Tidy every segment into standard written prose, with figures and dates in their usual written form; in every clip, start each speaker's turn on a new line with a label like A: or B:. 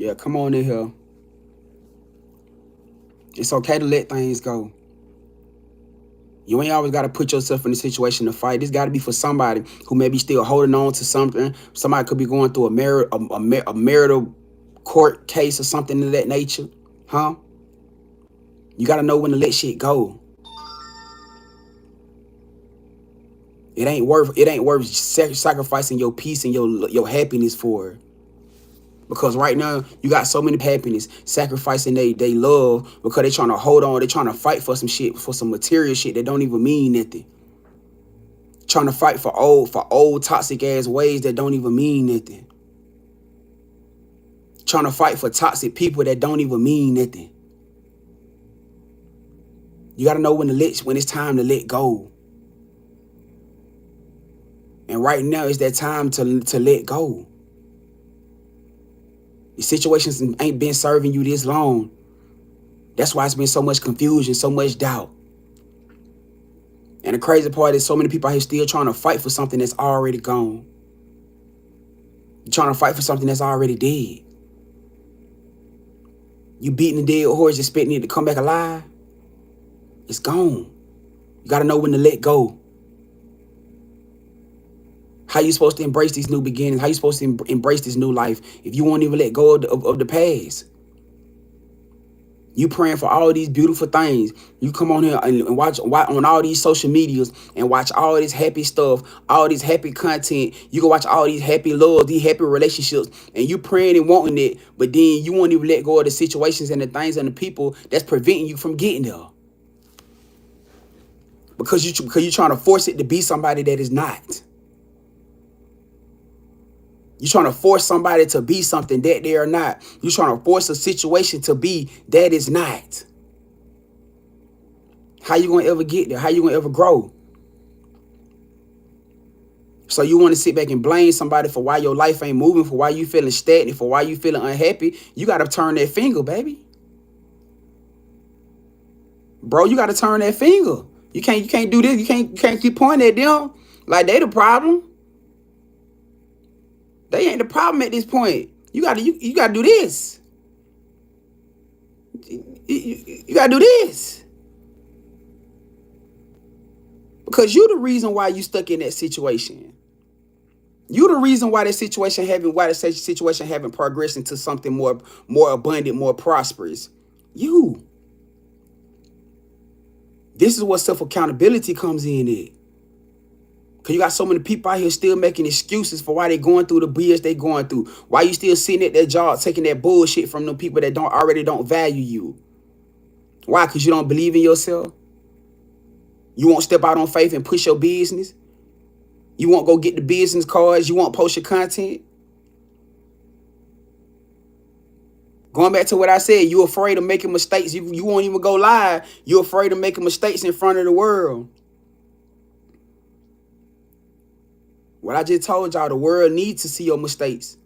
A: Yeah, come on in here. It's okay to let things go. You ain't always got to put yourself in a situation to fight. This got to be for somebody who may be still holding on to something. Somebody could be going through a marital court case or something of that nature. Huh? You got to know when to let shit go. It ain't worth sacrificing your peace and your happiness for it. Because right now, you got so many happiness sacrificing they love because they trying to hold on. They trying to fight for some shit, for some material shit that don't even mean nothing. Trying to fight for old toxic ass ways that don't even mean nothing. Trying to fight for toxic people that don't even mean nothing. You got to know when it's time to let go. And right now is that time to let go. The situations ain't been serving you this long. That's why it's been so much confusion, so much doubt. And the crazy part is so many people out here still trying to fight for something that's already gone. You're trying to fight for something that's already dead. You beating the dead horse, expecting it to come back alive. It's gone. You got to know when to let go. How you supposed to embrace these new beginnings? How you supposed to embrace this new life if you won't even let go of the past? You praying for all these beautiful things. You come on here and watch on all these social medias and watch all this happy stuff, all this happy content. You can watch all these happy love, these happy relationships, and you praying and wanting it, but then you won't even let go of the situations and the things and the people that's preventing you from getting there. Because you're trying to force it to be somebody that is not. You're trying to force somebody to be something that they are not. You're trying to force a situation to be that is not. How you going to ever get there? How you going to ever grow? So you want to sit back and blame somebody for why your life ain't moving, for why you feeling stagnant, for why you feeling unhappy. You got to turn that finger, baby. Bro, you got to turn that finger. You can't do this. You can't keep pointing at them like they the problem. They ain't the problem at this point. You gotta do this. You gotta do this. Because you the reason why you stuck in that situation. You the reason why that situation haven't progressed into something more abundant, more prosperous. You. This is what self-accountability comes in at. Because you got so many people out here still making excuses for why they going through the BS they going through. Why you still sitting at that job taking that bullshit from them people that already don't value you. Why? Because you don't believe in yourself? You won't step out on faith and push your business? You won't go get the business cards? You won't post your content? Going back to what I said, you're afraid of making mistakes. You won't even go live. You're afraid of making mistakes in front of the world. What I just told y'all, the world needs to see your mistakes.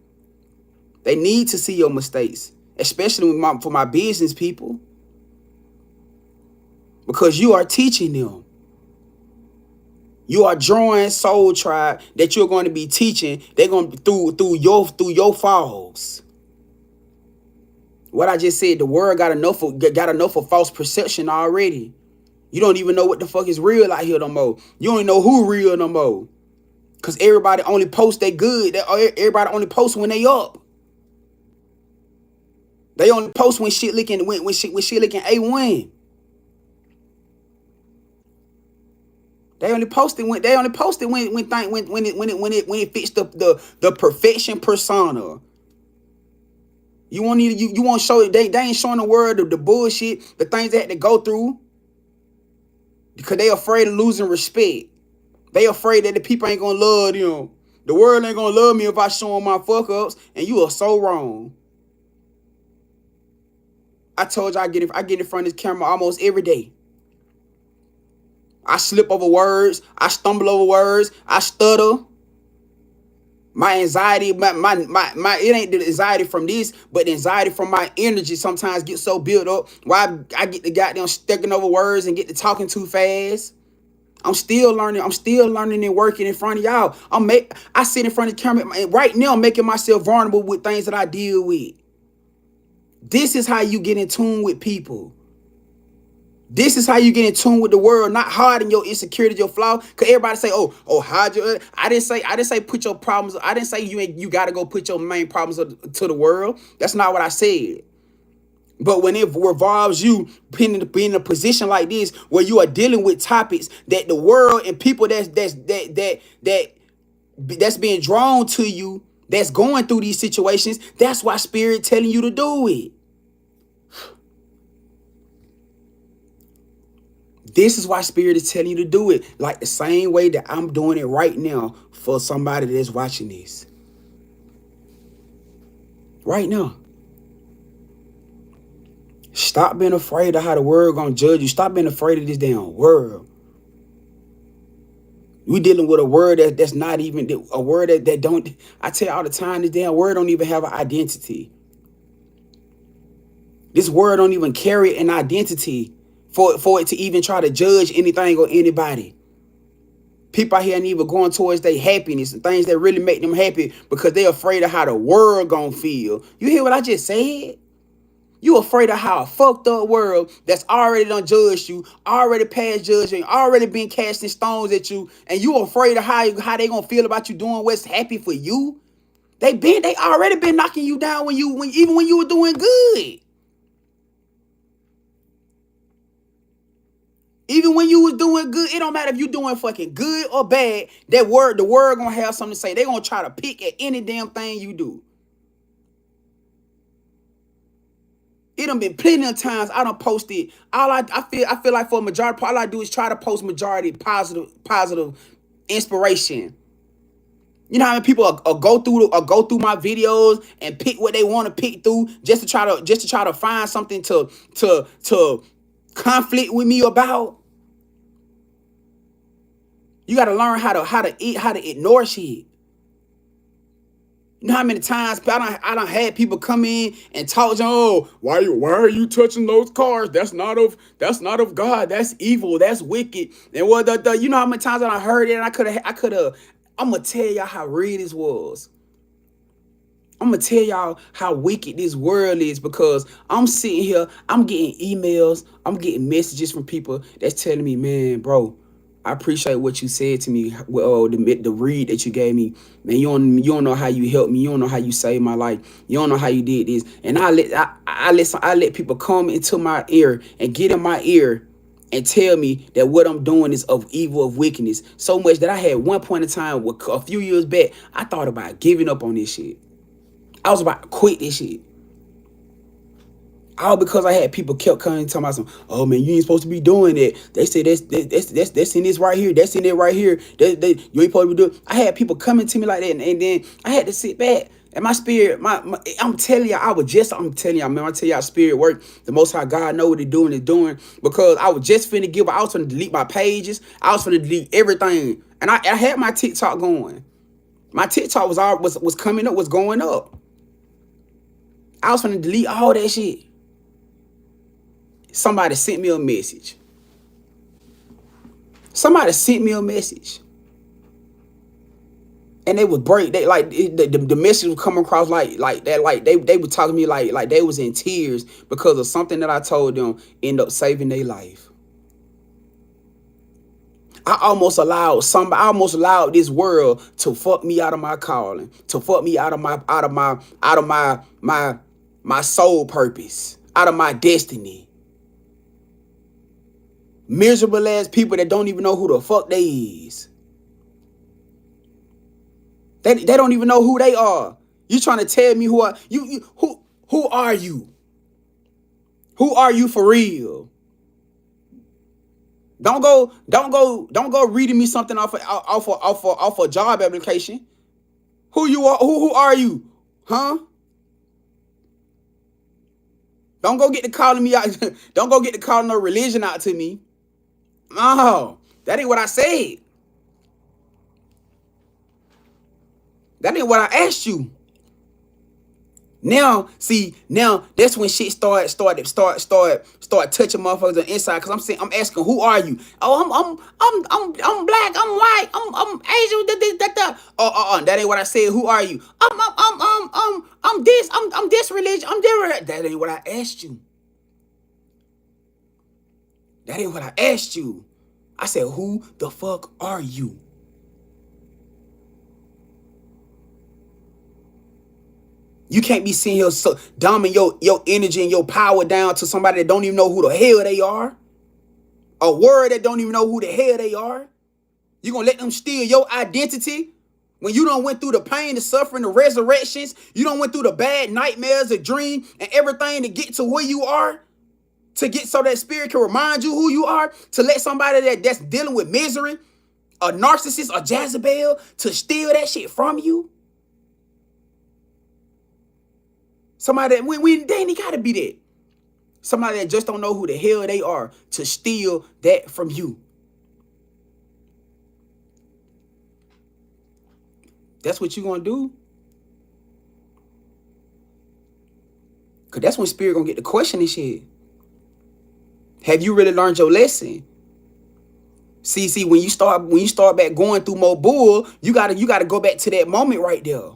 A: They need to see your mistakes, especially for my business people, because you are teaching them. You are drawing soul tribe that you're going to be teaching. They're going to through your falls. What I just said, the world got enough of false perception already. You don't even know what the fuck is real out here no more. You don't even know who real no more. Because everybody only posts they good. Everybody only posts when they up. They only post when shit looking A1. They only post it when it fits the perfection persona. You won't show it. They ain't showing the world the bullshit, the things they had to go through. Because they afraid of losing respect. They afraid that the people ain't gonna love them. The world ain't gonna love me if I show them my fuck ups, and you are so wrong. I told you I get in front of this camera almost every day. I slip over words, I stumble over words, I stutter. My anxiety, it ain't the anxiety from this, but the anxiety from my energy sometimes gets so built up. Why I get the goddamn stepping over words and get to talking too fast. I'm still learning and working in front of y'all. I sit in front of the camera right now, making myself vulnerable with things that I deal with. This is how you get in tune with people. This is how you get in tune with the world, not hiding your insecurities, your flaw. Cause everybody say, hide your. I didn't say put your problems. I didn't say you gotta go put your main problems to the world. That's not what I said. But when it revolves you being in a position like this, where you are dealing with topics that the world and people that's being drawn to you, that's going through these situations, that's why Spirit telling you to do it. This is why Spirit is telling you to do it. Like the same way that I'm doing it right now for somebody that's watching this. Right now. Stop being afraid of how the world gonna judge you. Stop being afraid of this damn world. We dealing with a word that's not even a word that don't. I tell you all the time, this damn word don't even have an identity. This word don't even carry an identity for it to even try to judge anything or anybody. People out here ain't even going towards their happiness and things that really make them happy because they're afraid of how the world gonna feel. You hear what I just said? You afraid of how a fucked up world that's already done judged you, already passed judgment, already been casting stones at you, and you afraid of how they gonna feel about you doing what's happy for you? They already been knocking you down even when you were doing good. Even when you was doing good, it don't matter if you doing fucking good or bad. The world gonna have something to say. They gonna try to pick at any damn thing you do. It done been plenty of times I done posted. I feel like for a majority, all I do is try to post majority positive inspiration. You know how many people go through my videos and pick what they want to pick through just to try to find something to conflict with me about. You got to learn how to ignore shit. You know how many times I done had people come in and talk, why are you touching those cars? That's not of God. That's evil. That's wicked. And you know how many times I heard it, and I could have. I'm gonna tell y'all how real this was. I'm gonna tell y'all how wicked this world is, because I'm sitting here, I'm getting emails, I'm getting messages from people that's telling me, man, bro, I appreciate what you said to me. Well, the read that you gave me, man. You don't know how you helped me. You don't know how you saved my life. You don't know how you did this. And I let people come into my ear and get in my ear and tell me that what I'm doing is of evil, of wickedness. So much that I had one point in time, a few years back, I thought about giving up on this shit. I was about to quit this shit. All because I had people kept coming to me, oh man, you ain't supposed to be doing that. They say that's in this right here. That's in it right here. You ain't supposed to be doing. I had people coming to me like that, and then I had to sit back. And my spirit, I'm telling y'all, I'm telling y'all, man, I tell y'all, spirit work. The Most High God know what He's doing, because I was just finna I was finna delete my pages. I was finna delete everything, and I had my TikTok going. My TikTok was coming up, was going up. I was finna delete all that shit. Somebody sent me a message. And they would break. They like the message would come across like that. Like they were talking to me like they was in tears because of something that I told them ended up saving their life. I almost allowed this world to fuck me out of my calling, to fuck me out of my soul purpose, out of my destiny. Miserable ass people that don't even know who the fuck they is. They don't even know who they are. You trying to tell me who are you? Who are you for real? Don't go reading me something off a job application. Who you are? Who are you? Huh? Don't go get to calling me out. Don't go get to calling no religion out to me. No, that ain't what I said. That ain't what I asked you. Now, see, now that's when shit start touching motherfuckers on the inside. Cause I'm asking, who are you? Oh, I'm black, I'm white, I'm Asian. That ain't what I said. Who are you? I'm this, I'm this religion, I'm different. That ain't what I asked you. That ain't what I asked you. I said, who the fuck are you? You can't be sitting here so dumbing your energy and your power down to somebody that don't even know who the hell they are. A word that don't even know who the hell they are. You gonna let them steal your identity? When you done went through the pain, the suffering, the resurrections, you done went through the bad nightmares, the dream, and everything to get to where you are, to get so that spirit can remind you who you are, to let somebody that's dealing with misery, a narcissist, a Jezebel, to steal that shit from you. Somebody that they ain't gotta be that. Somebody that just don't know who the hell they are to steal that from you. That's what you gonna do? Cause that's when spirit gonna get the questioning shit. Have you really learned your lesson? See, when you start back going through more bull, you gotta go back to that moment right there.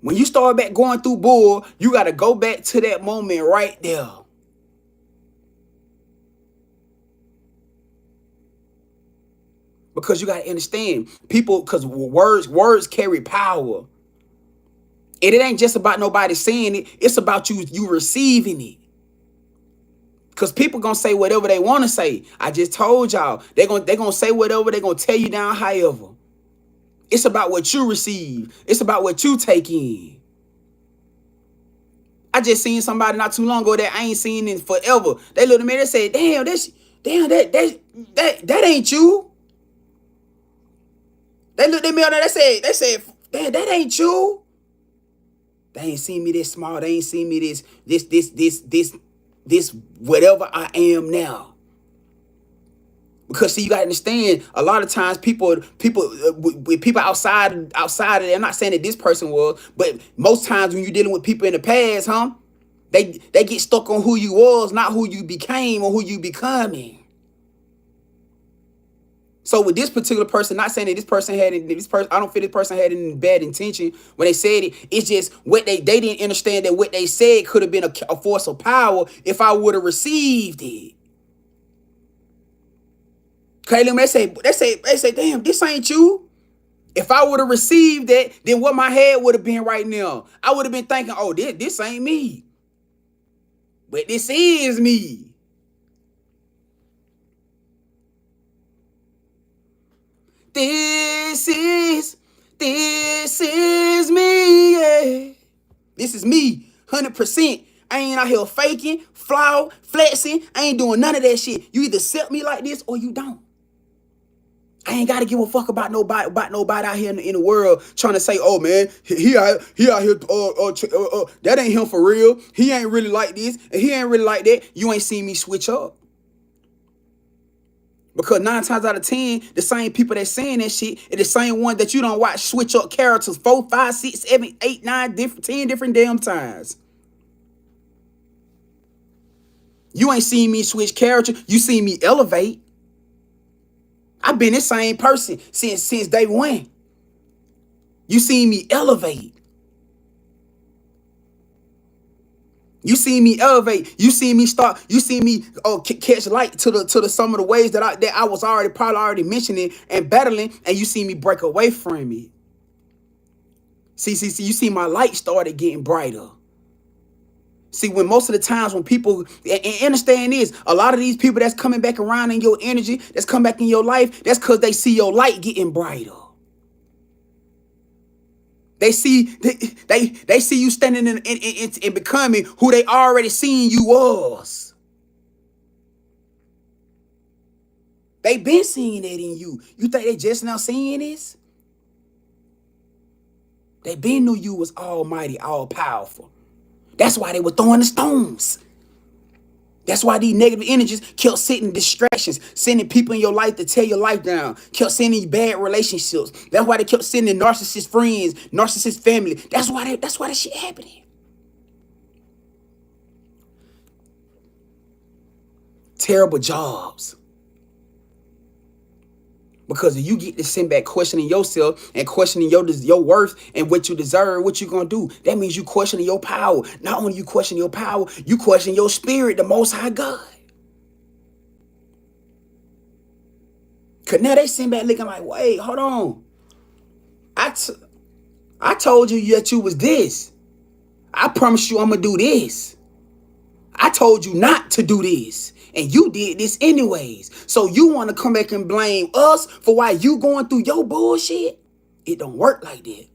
A: When you start back going through bull, you got to go back to that moment right there. Because you got to understand, people, because words carry power. And it ain't just about nobody saying it. It's about you receiving it. Because people going to say whatever they want to say. I just told y'all. They're gonna say whatever. They're going to tear you down however. It's about what you receive. It's about what you take in. I just seen somebody not too long ago that I ain't seen in forever. They looked at me, they said, damn, that ain't you. They looked at me and they said, damn, that ain't you. They ain't seen me this small. They ain't seen me this whatever I am now. Because see, you gotta understand, a lot of times people outside of it, I'm not saying that this person was, but most times when you're dealing with people in the past, they get stuck on who you was, not who you became or who you becoming. So with this particular person, not saying that I don't feel this person had any bad intention when they said it. It's just what they didn't understand, that what they said could have been a force of power if I would have received it. Caleb, they say, damn, this ain't you. If I would have received that, then what my head would have been right now? I would have been thinking, oh, this ain't me. But this is me. This is me, yeah. This is me, 100%. I ain't out here faking, flexing. I ain't doing none of that shit. You either accept me like this or you don't. I ain't gotta give a fuck about nobody out here in the world trying to say, oh man, he out here, that ain't him for real. He ain't really like this, and he ain't really like that. You ain't seen me switch up. Because 9 times out of 10, the same people that saying that shit are the same one that you don't watch switch up characters 4, 5, 6, 7, 8, 9, 10 different damn times. You ain't seen me switch character. You seen me elevate. I've been the same person since day one. You seen me elevate. You see me elevate. You see me start. You see me catch light to the some of the ways that I was probably mentioning and battling, and you see me break away from it. See. You see my light started getting brighter. See, when most of the times when people, and understand this, a lot of these people that's coming back around in your energy, that's come back in your life, that's because they see your light getting brighter. They see they see you standing in becoming who they already seen you was. They been seeing that in you. You think they just now seeing this? They been knew you was almighty, all powerful. That's why they were throwing the stones. That's why these negative energies kept sending distractions, sending people in your life to tear your life down, kept sending bad relationships. That's why they kept sending narcissist friends, narcissist family. That's why that shit happening. Terrible jobs. Because if you get to send back questioning yourself and questioning your worth and what you deserve, what you gonna do? That means you questioning your power. Not only you question your power, you question your spirit, the Most High God. Cause now they send back looking like, wait, hold on. I told you that you was this. I promise you I'm gonna do this. I told you not to do this. And you did this anyways. So you want to come back and blame us for why you going through your bullshit? It don't work like that.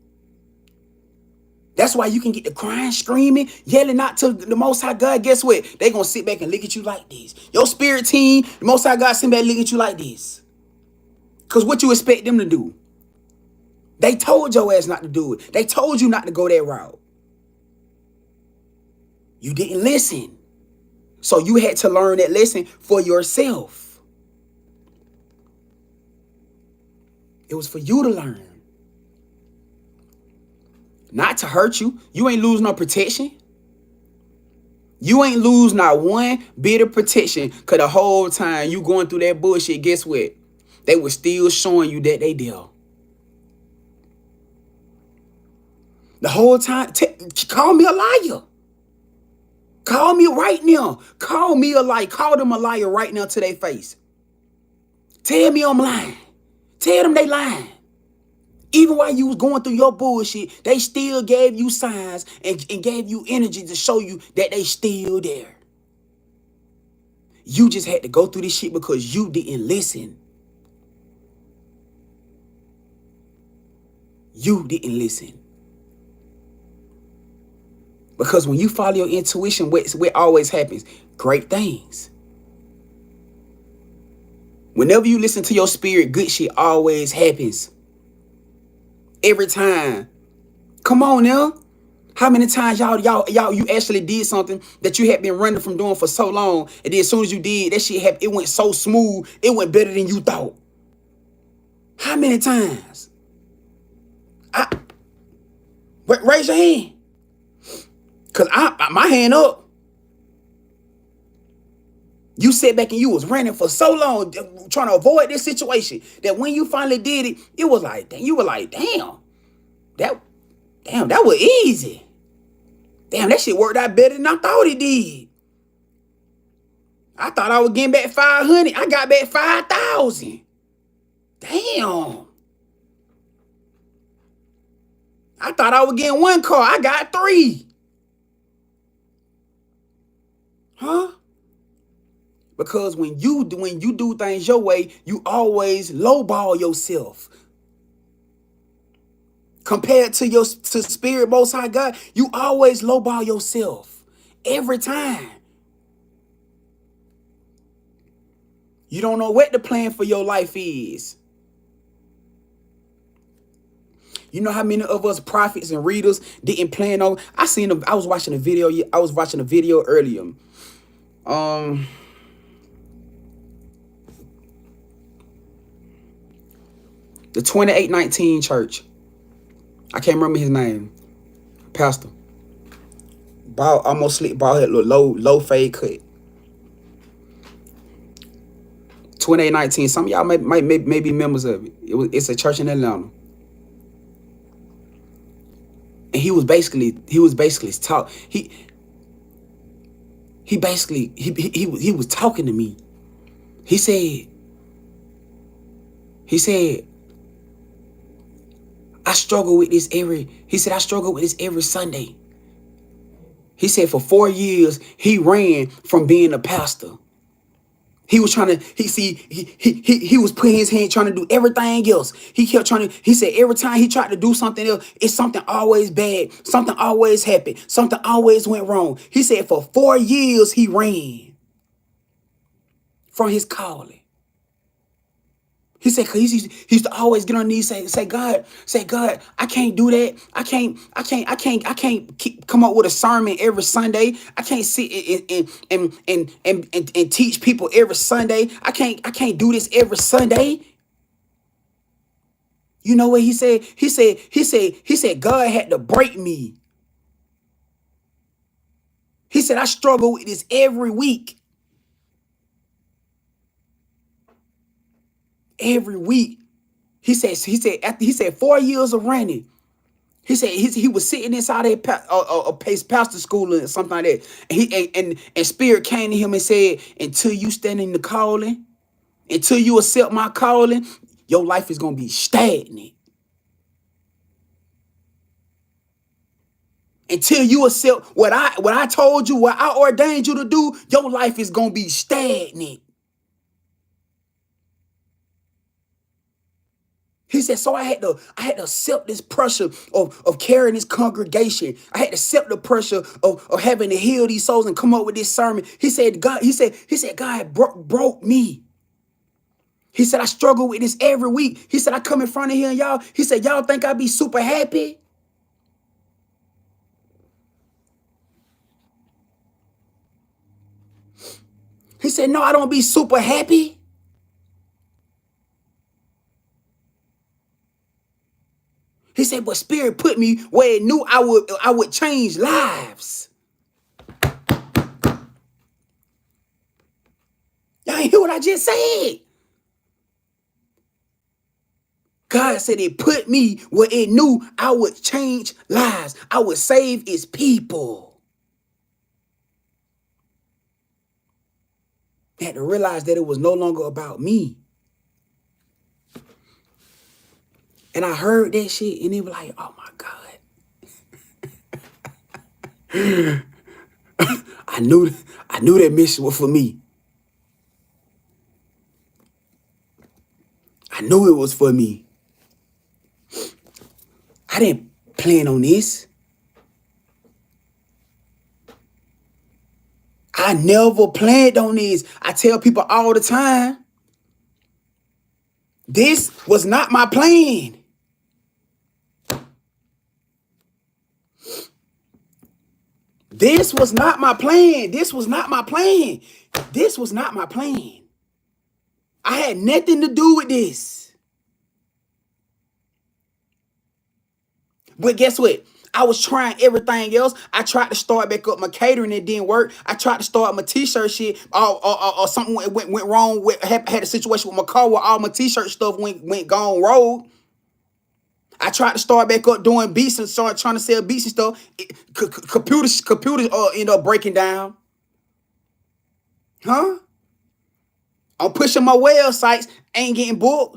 A: That's why you can get the crying, screaming, yelling out to the Most High God. Guess what? They going to sit back and look at you like this. Your spirit team, the Most High God sit back and look at you like this. Because what you expect them to do? They told your ass not to do it. They told you not to go that route. You didn't listen. So you had to learn that lesson for yourself. It was for you to learn. Not to hurt you. You ain't lose no protection. You ain't lose not one bit of protection. Because the whole time you going through that bullshit, guess what? They were still showing you that they did. The whole time, call me a liar. Call me right now. Call me a liar. Call them a liar right now to their face. Tell me I'm lying. Tell them they lying. Even while you was going through your bullshit, they still gave you signs and gave you energy to show you that they still there. You just had to go through this shit because you didn't listen. You didn't listen. Because when you follow your intuition, what always happens? Great things. Whenever you listen to your spirit, good shit always happens. Every time. Come on now. How many times you actually did something that you had been running from doing for so long, and then as soon as you did, that shit happened, it went so smooth, it went better than you thought. How many times? Raise your hand. Cause my hand up. You sat back and you was running for so long trying to avoid this situation that when you finally did it, it was like, you were like, damn, that was easy. Damn, that shit worked out better than I thought it did. I thought I was getting back 500. I got back 5,000. Damn. I thought I was getting one car. I got 3. Huh? Because when you do things your way, you always lowball yourself. Compared to spirit, Most High God, you always lowball yourself. Every time. You don't know what the plan for your life is. You know how many of us prophets and readers didn't plan on? I was watching a video earlier. The 2819 church. I can't remember his name. Pastor. Bald, almost slick bald head, low fade cut. 2819. Some of y'all may be members of it. It's a church in Atlanta. And he was basically talk. He was talking to me. He said, I struggle with this every Sunday. He said for 4 years, he ran from being a pastor. He was trying to, he was putting his hand trying to do everything else. He kept trying to, he said every time he tried to do something else, it's something always bad. Something always happened. Something always went wrong. He said for 4 years, he ran from his calling. He said, cause he used to always get on his knees, say, God, I can't do that. I can't come up with a sermon every Sunday. I can't sit and teach people every Sunday. I can't do this every Sunday. You know what he said? He said, God had to break me. He said, I struggle with this every week. Every week. He said 4 years of running. He said he was sitting inside a pastor school or something like that. And Spirit came to him and said, until you stand in the calling, until you accept my calling, your life is gonna be stagnant. Until you accept what I told you, what I ordained you to do, your life is gonna be stagnant. He said, so I had to accept this pressure of carrying this congregation. I had to accept the pressure of having to heal these souls and come up with this sermon. He said, God broke me. He said, I struggle with this every week. He said, I come in front of here and y'all. He said, y'all think I'd be super happy? He said, no, I don't be super happy. He said, but Spirit put me where it knew I would change lives. Y'all ain't hear what I just said? God said it put me where it knew I would change lives. I would save its people. I had to realize that it was no longer about me. And I heard that shit and it was like, oh my God. I knew that mission was for me. I knew it was for me. I didn't plan on this. I never planned on this. I tell people all the time, this was not my plan. This was not my plan. This was not my plan. This was not my plan. I had nothing to do with this. But guess what? I was trying everything else. I tried to start back up my catering. It didn't work. I tried to start my t-shirt shit. Or something went wrong. Had a situation with my car where all my t-shirt stuff went gone road. I tried to start back up doing beats and start trying to sell beats and stuff. Computers end up breaking down. Huh? I'm pushing my websites, ain't getting booked.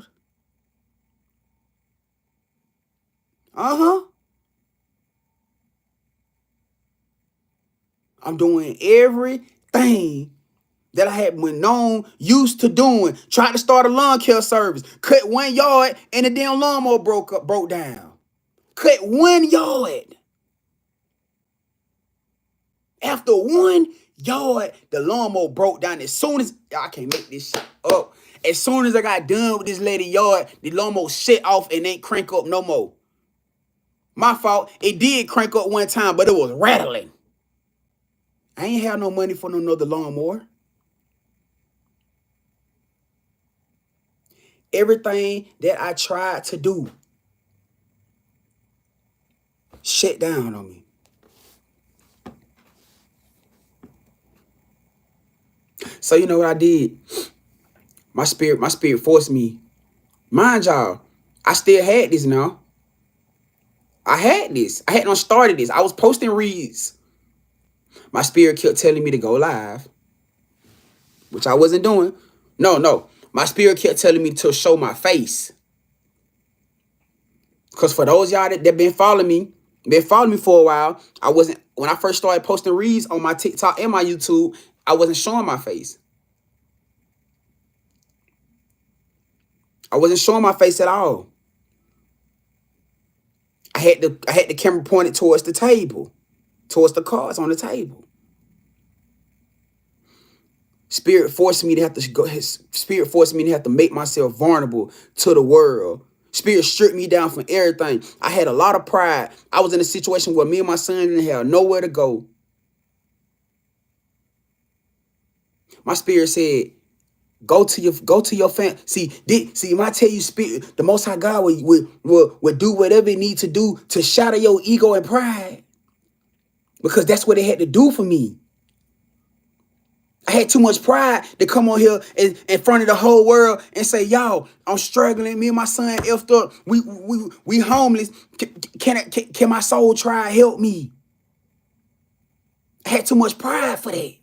A: Uh-huh. I'm doing everything that I had been used to doing. Tried to start a lawn care service. Cut 1 yard and the damn lawnmower broke down. Cut 1 yard. After 1 yard, the lawnmower broke down. As soon as I can't make this shit up. As soon as I got done with this lady yard, the lawnmower shut off and ain't crank up no more. My fault. It did crank up one time, but it was rattling. I ain't have no money for no another lawnmower. Everything that I tried to do shut down on me. So you know what I did? My spirit forced me. Mind y'all, I still had this now. I had this. I hadn't started this. I was posting reads. My spirit kept telling me to go live, which I wasn't doing. No. My spirit kept telling me to show my face. Because for those y'all that been following me for a while, when I first started posting reads on my TikTok and my YouTube, I wasn't showing my face. I wasn't showing my face at all. I had the camera pointed towards the table, towards the cards on the table. Spirit forced me to have to go. Spirit forced me to have to make myself vulnerable to the world. Spirit stripped me down from everything. I had a lot of pride. I was in a situation where me and my son didn't have nowhere to go. My spirit said, go to your family. See, when I tell you, spirit, the Most High God will do whatever it needs to do to shatter your ego and pride, because that's what it had to do for me. I had too much pride to come on here in front of the whole world and say, y'all, I'm struggling. Me and my son effed up. We homeless. Can my soul try to help me? I had too much pride for that.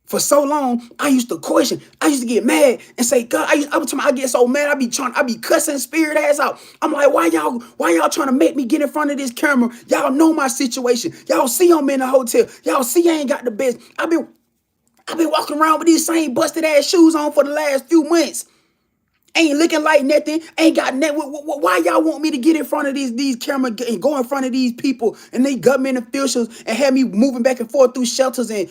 A: For so long, I used to question. I used to get mad and say, God, I get so mad. I be cussing spirit ass out. I'm like, why y'all trying to make me get in front of this camera? Y'all know my situation. Y'all see I'm in the hotel. Y'all see I ain't got the best. I've been walking around with these same busted ass shoes on for the last few months. Ain't looking like nothing. Ain't got nothing. Why y'all want me to get in front of these cameras and go in front of these people and they government officials and have me moving back and forth through shelters and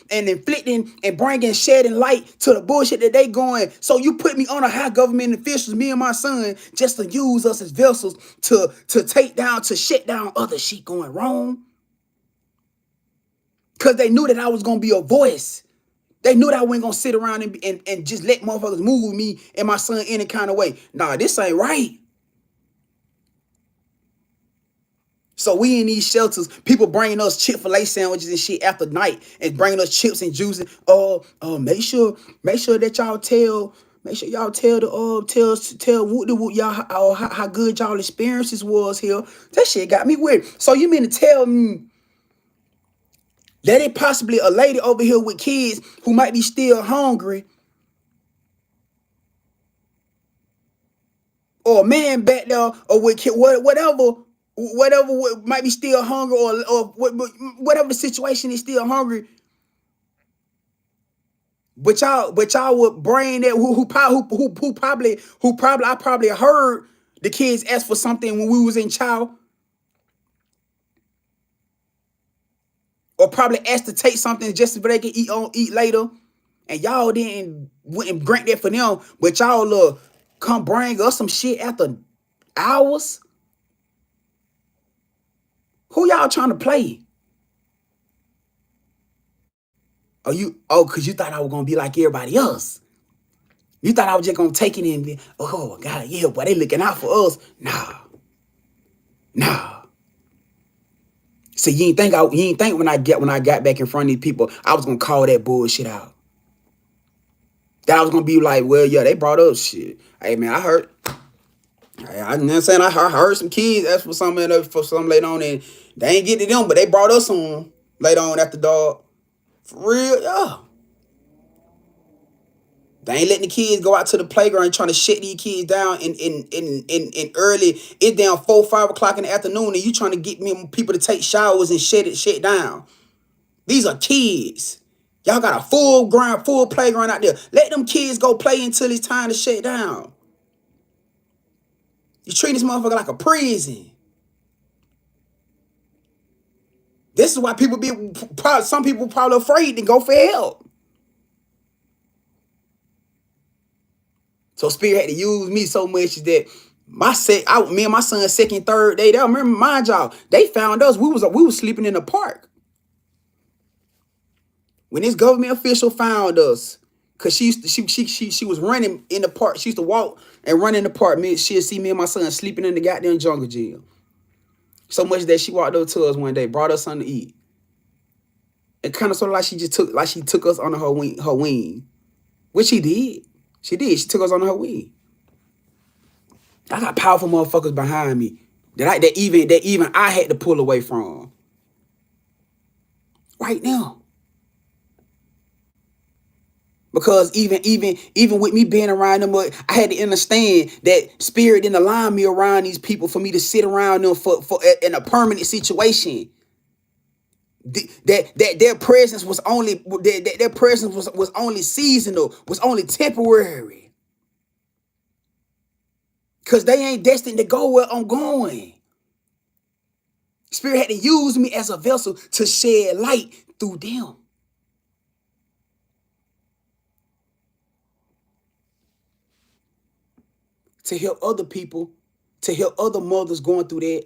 A: inflicting and bringing shedding light to the bullshit that they going? So you put me on a high government officials, me and my son, just to use us as vessels to shut down other shit going wrong? Because they knew that I was gonna be a voice. They knew that I wasn't gonna sit around and just let motherfuckers move me and my son any kind of way. Nah, this ain't right. So we in these shelters, people bringing us Chick-fil-A sandwiches and shit after night and bringing us chips and juice. Make sure that y'all tell. Make sure y'all tell Woot y'all how good y'all experiences was here. That shit got me weird. So you mean to tell me that it possibly a lady over here with kids who might be still hungry, or a man back there, or with whatever might be still hungry, or whatever the situation is still hungry, but y'all would bring that who probably I probably heard the kids ask for something when we was in child, or probably asked to take something just so they can eat later, and y'all wouldn't grant that for them, but y'all come bring us some shit after hours. Who y'all trying to play? Because you thought I was gonna be like everybody else. You thought I was just gonna take it and be, oh God, yeah, boy, they looking out for us. Nah. See, you ain't think when I got back in front of these people, I was gonna call that bullshit out. That I was gonna be like, well, yeah, they brought up shit. Hey man, I heard. I you know what I'm saying, I heard some kids ask for something later on, and they ain't get to them, but they brought us on later on after dog. For real, yeah. They ain't letting the kids go out to the playground trying to shut these kids down in early. It's down 4-5 o'clock in the afternoon, and you trying to get people to take showers and shut down. These are kids. Y'all got a full playground out there. Let them kids go play until it's time to shut down. You treat this motherfucker like a prison. This is why some people probably afraid to go for help. So Spirit had to use me so much that me and my son's second, third day, they remember, mind y'all, they found us. We was sleeping in the park. When this government official found us, cause she was running in the park. She used to walk and run in the park. She'd see me and my son sleeping in the goddamn jungle gym. So much that she walked over to us one day, brought us something to eat. It kind of sort of like she took us under her wing, which she did. She took us under her wing. I got powerful motherfuckers behind me that even I had to pull away from. Right now. Because even with me being around them, I had to understand that Spirit didn't align me around these people for me to sit around them for in a permanent situation. That their presence was only was only seasonal, was only temporary. Cause they ain't destined to go where I'm going. Spirit had to use me as a vessel to shed light through them. To help other people, to help other mothers going through that,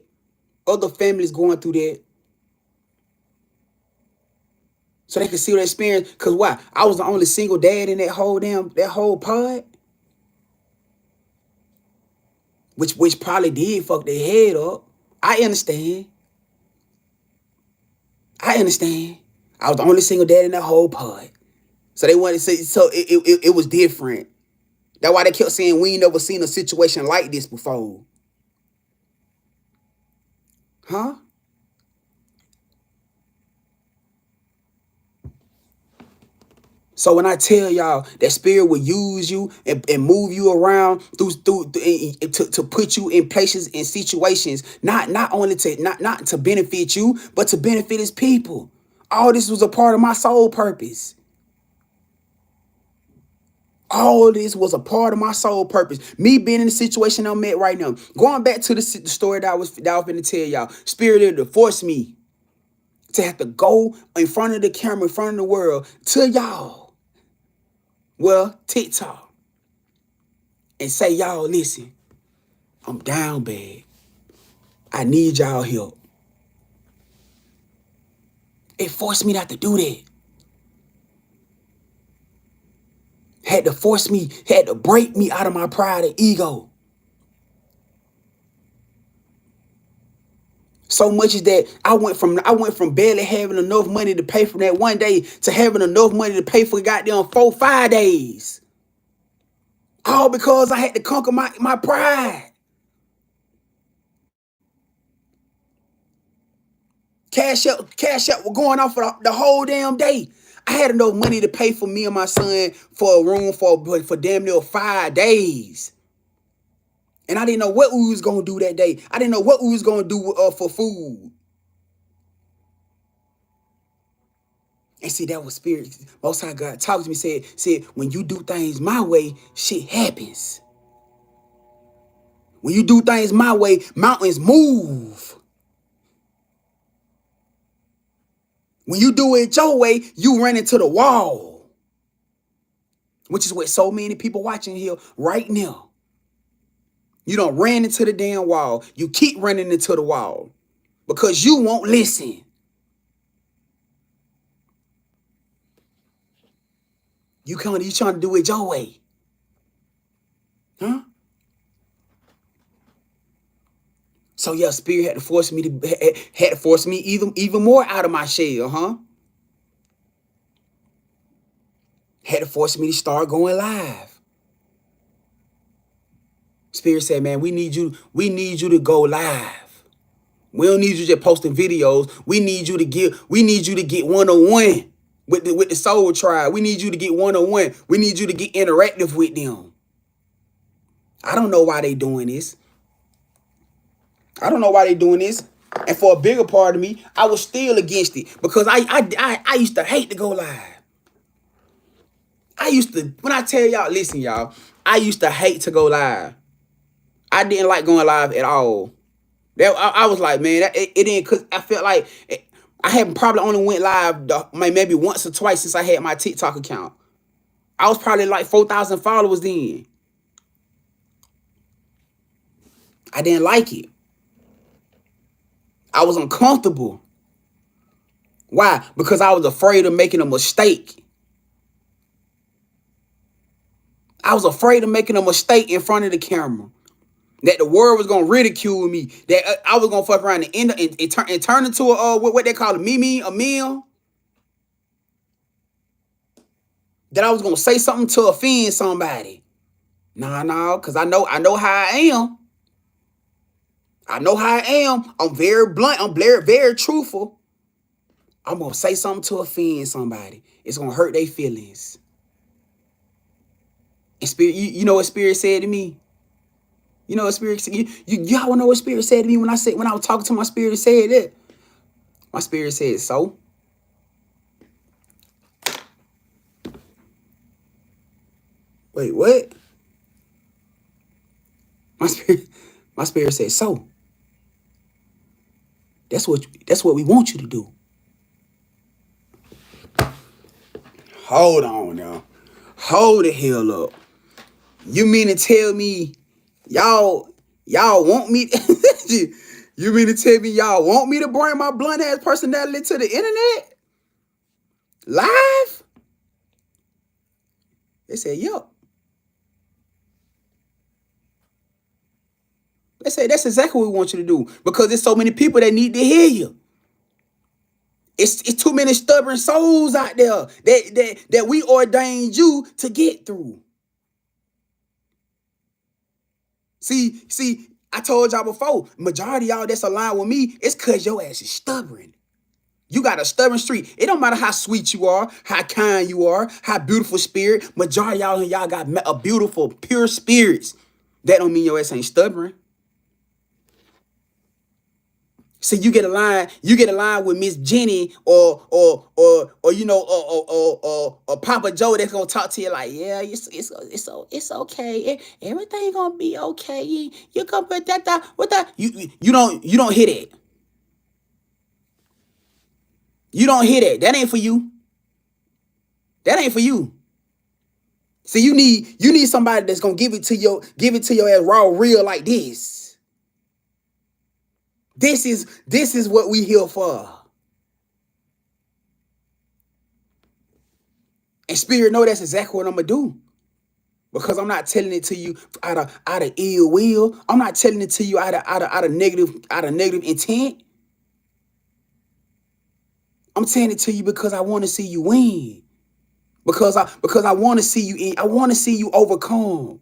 A: other families going through that. So they can see what experience. Cause why? I was the only single dad in that whole pod. Which probably did fuck their head up. I understand. I was the only single dad in that whole pod. So they wanted to say, so it was different. That's why they kept saying we ain't never seen a situation like this before. Huh? So when I tell y'all that spirit will use you and move you around to put you in places and situations, not only not to benefit you, but to benefit his people. All this was a part of my soul purpose. All this was a part of my soul purpose. Me being in the situation I'm at right now. Going back to the story that I was going to tell y'all. Spirit had to force me to have to go in front of the camera, in front of the world, to y'all. Well, TikTok. And say, y'all, listen, I'm down bad. I need y'all help. It forced me not to do that. Had to break me out of my pride and ego. So much is that I went from barely having enough money to pay for that one day to having enough money to pay for goddamn 4-5 days. All because I had to conquer my pride. Cashapp was going off for the whole damn day. I had enough money to pay for me and my son for a room for damn near 5 days. And I didn't know what we was going to do that day. I didn't know what we was going to do for food. And see, that was spirit. Most High God talked to me, said, when you do things my way, shit happens. When you do things my way, mountains move. When you do it your way, you run into the wall. Which is what so many people watching here right now. You don't ran into the damn wall. You keep running into the wall because you won't listen. You trying to do it your way. Huh? So yeah, spirit had to force me even more out of my shell, huh? Had to force me to start going live. Spirit said, man, we need you to go live. We don't need you just posting videos. We need you to get 1-on-1 with the soul tribe. We need you to get 1-on-1. We need you to get interactive with them. I don't know why they doing this. And for a bigger part of me, I was still against it because I used to hate to go live. When I tell y'all, listen, y'all, I used to hate to go live. I didn't like going live at all. I was like, man, it didn't, because I felt like I had probably only went live maybe once or twice since I had my TikTok account. I was probably like 4,000 followers then. I didn't like it. I was uncomfortable. Why? Because I was afraid of making a mistake. I was afraid of making a mistake in front of the camera. That the world was gonna ridicule me. That I was gonna fuck around and turn into a what they call a meme. That I was gonna say something to offend somebody. No, because I know how I am. I know how I am. I'm very blunt. I'm very truthful. I'm gonna say something to offend somebody. It's gonna hurt their feelings. And spirit, you know what spirit said to me? You know what spirit said? Y'all know what spirit said to me when I was talking to my spirit said that. My spirit said, so? Wait, what? My spirit said, so? That's what we want you to do. Hold on now. Hold the hell up. You mean to tell me y'all want me you mean to tell me y'all want me to bring my blunt ass personality to the internet? Live? They said, yup. They say that's exactly what we want you to do. Because there's so many people that need to hear you. It's too many stubborn souls out there that we ordained you to get through. See, I told y'all before, majority of y'all that's aligned with me, it's because your ass is stubborn. You got a stubborn streak. It don't matter how sweet you are, how kind you are, how beautiful spirit. Majority of y'all got a beautiful, pure spirits. That don't mean your ass ain't stubborn. See, you get a line with Miss Jenny or you know or Papa Joe that's gonna talk to you like, yeah, it's okay, everything gonna be okay. You gonna put that with that. You don't hear that. You don't hear that. That ain't for you. That ain't for you. See, you need somebody that's gonna give it to your ass raw, real like this. This is what we here for. And spirit know that's exactly what I'm gonna do. Because I'm not telling it to you out of ill will. I'm not telling it to you out of negative intent. I'm telling it to you because I want to see you win. Because I want to see you in. I want to see you overcome.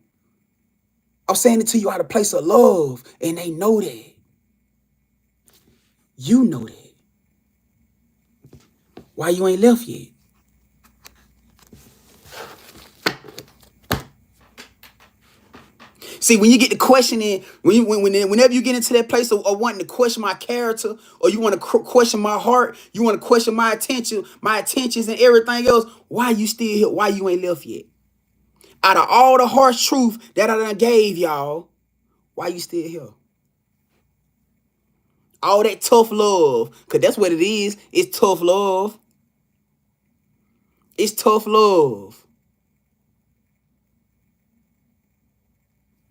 A: I'm saying it to you out of a place of love, and they know that. You know that. Why you ain't left yet? See, when you get to questioning, whenever you get into that place of wanting to question my character, or you want to question my heart, you want to question my intentions and everything else, why you still here? Why you ain't left yet? Out of all the harsh truth that I done gave y'all, why you still here? All that tough love, because that's what it is. It's tough love. It's tough love.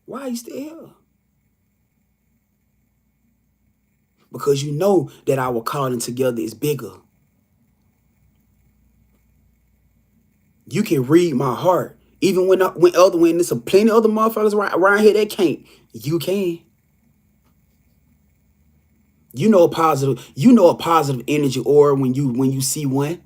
A: Why are you still here? Because you know that our calling together is bigger. You can read my heart. Even when there's some plenty other motherfuckers around here that can't. You can. You know a positive energy aura when you see one.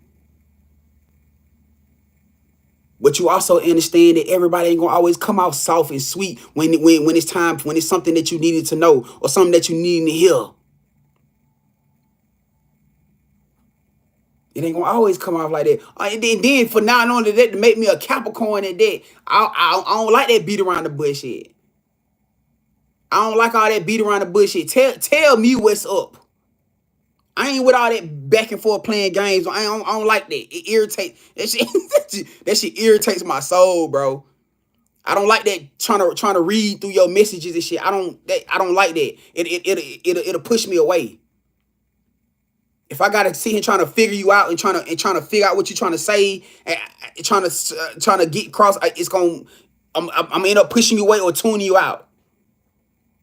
A: But you also understand that everybody ain't gonna always come out soft and sweet when it's time, when it's something that you needed to know or something that you needed to hear. It ain't gonna always come off like that. And then for now on that to make me a Capricorn at that, I don't like that beat around the bush shit. I don't like all that beat around the bush shit. Tell me what's up. I ain't with all that back and forth playing games. I don't like that. It irritates. That shit irritates my soul, bro. I don't like that trying to read through your messages and shit. I don't like that. It'll push me away. If I gotta sit here trying to figure you out and trying to figure out what you're trying to say and trying to get across, I'm gonna end up pushing you away or tuning you out.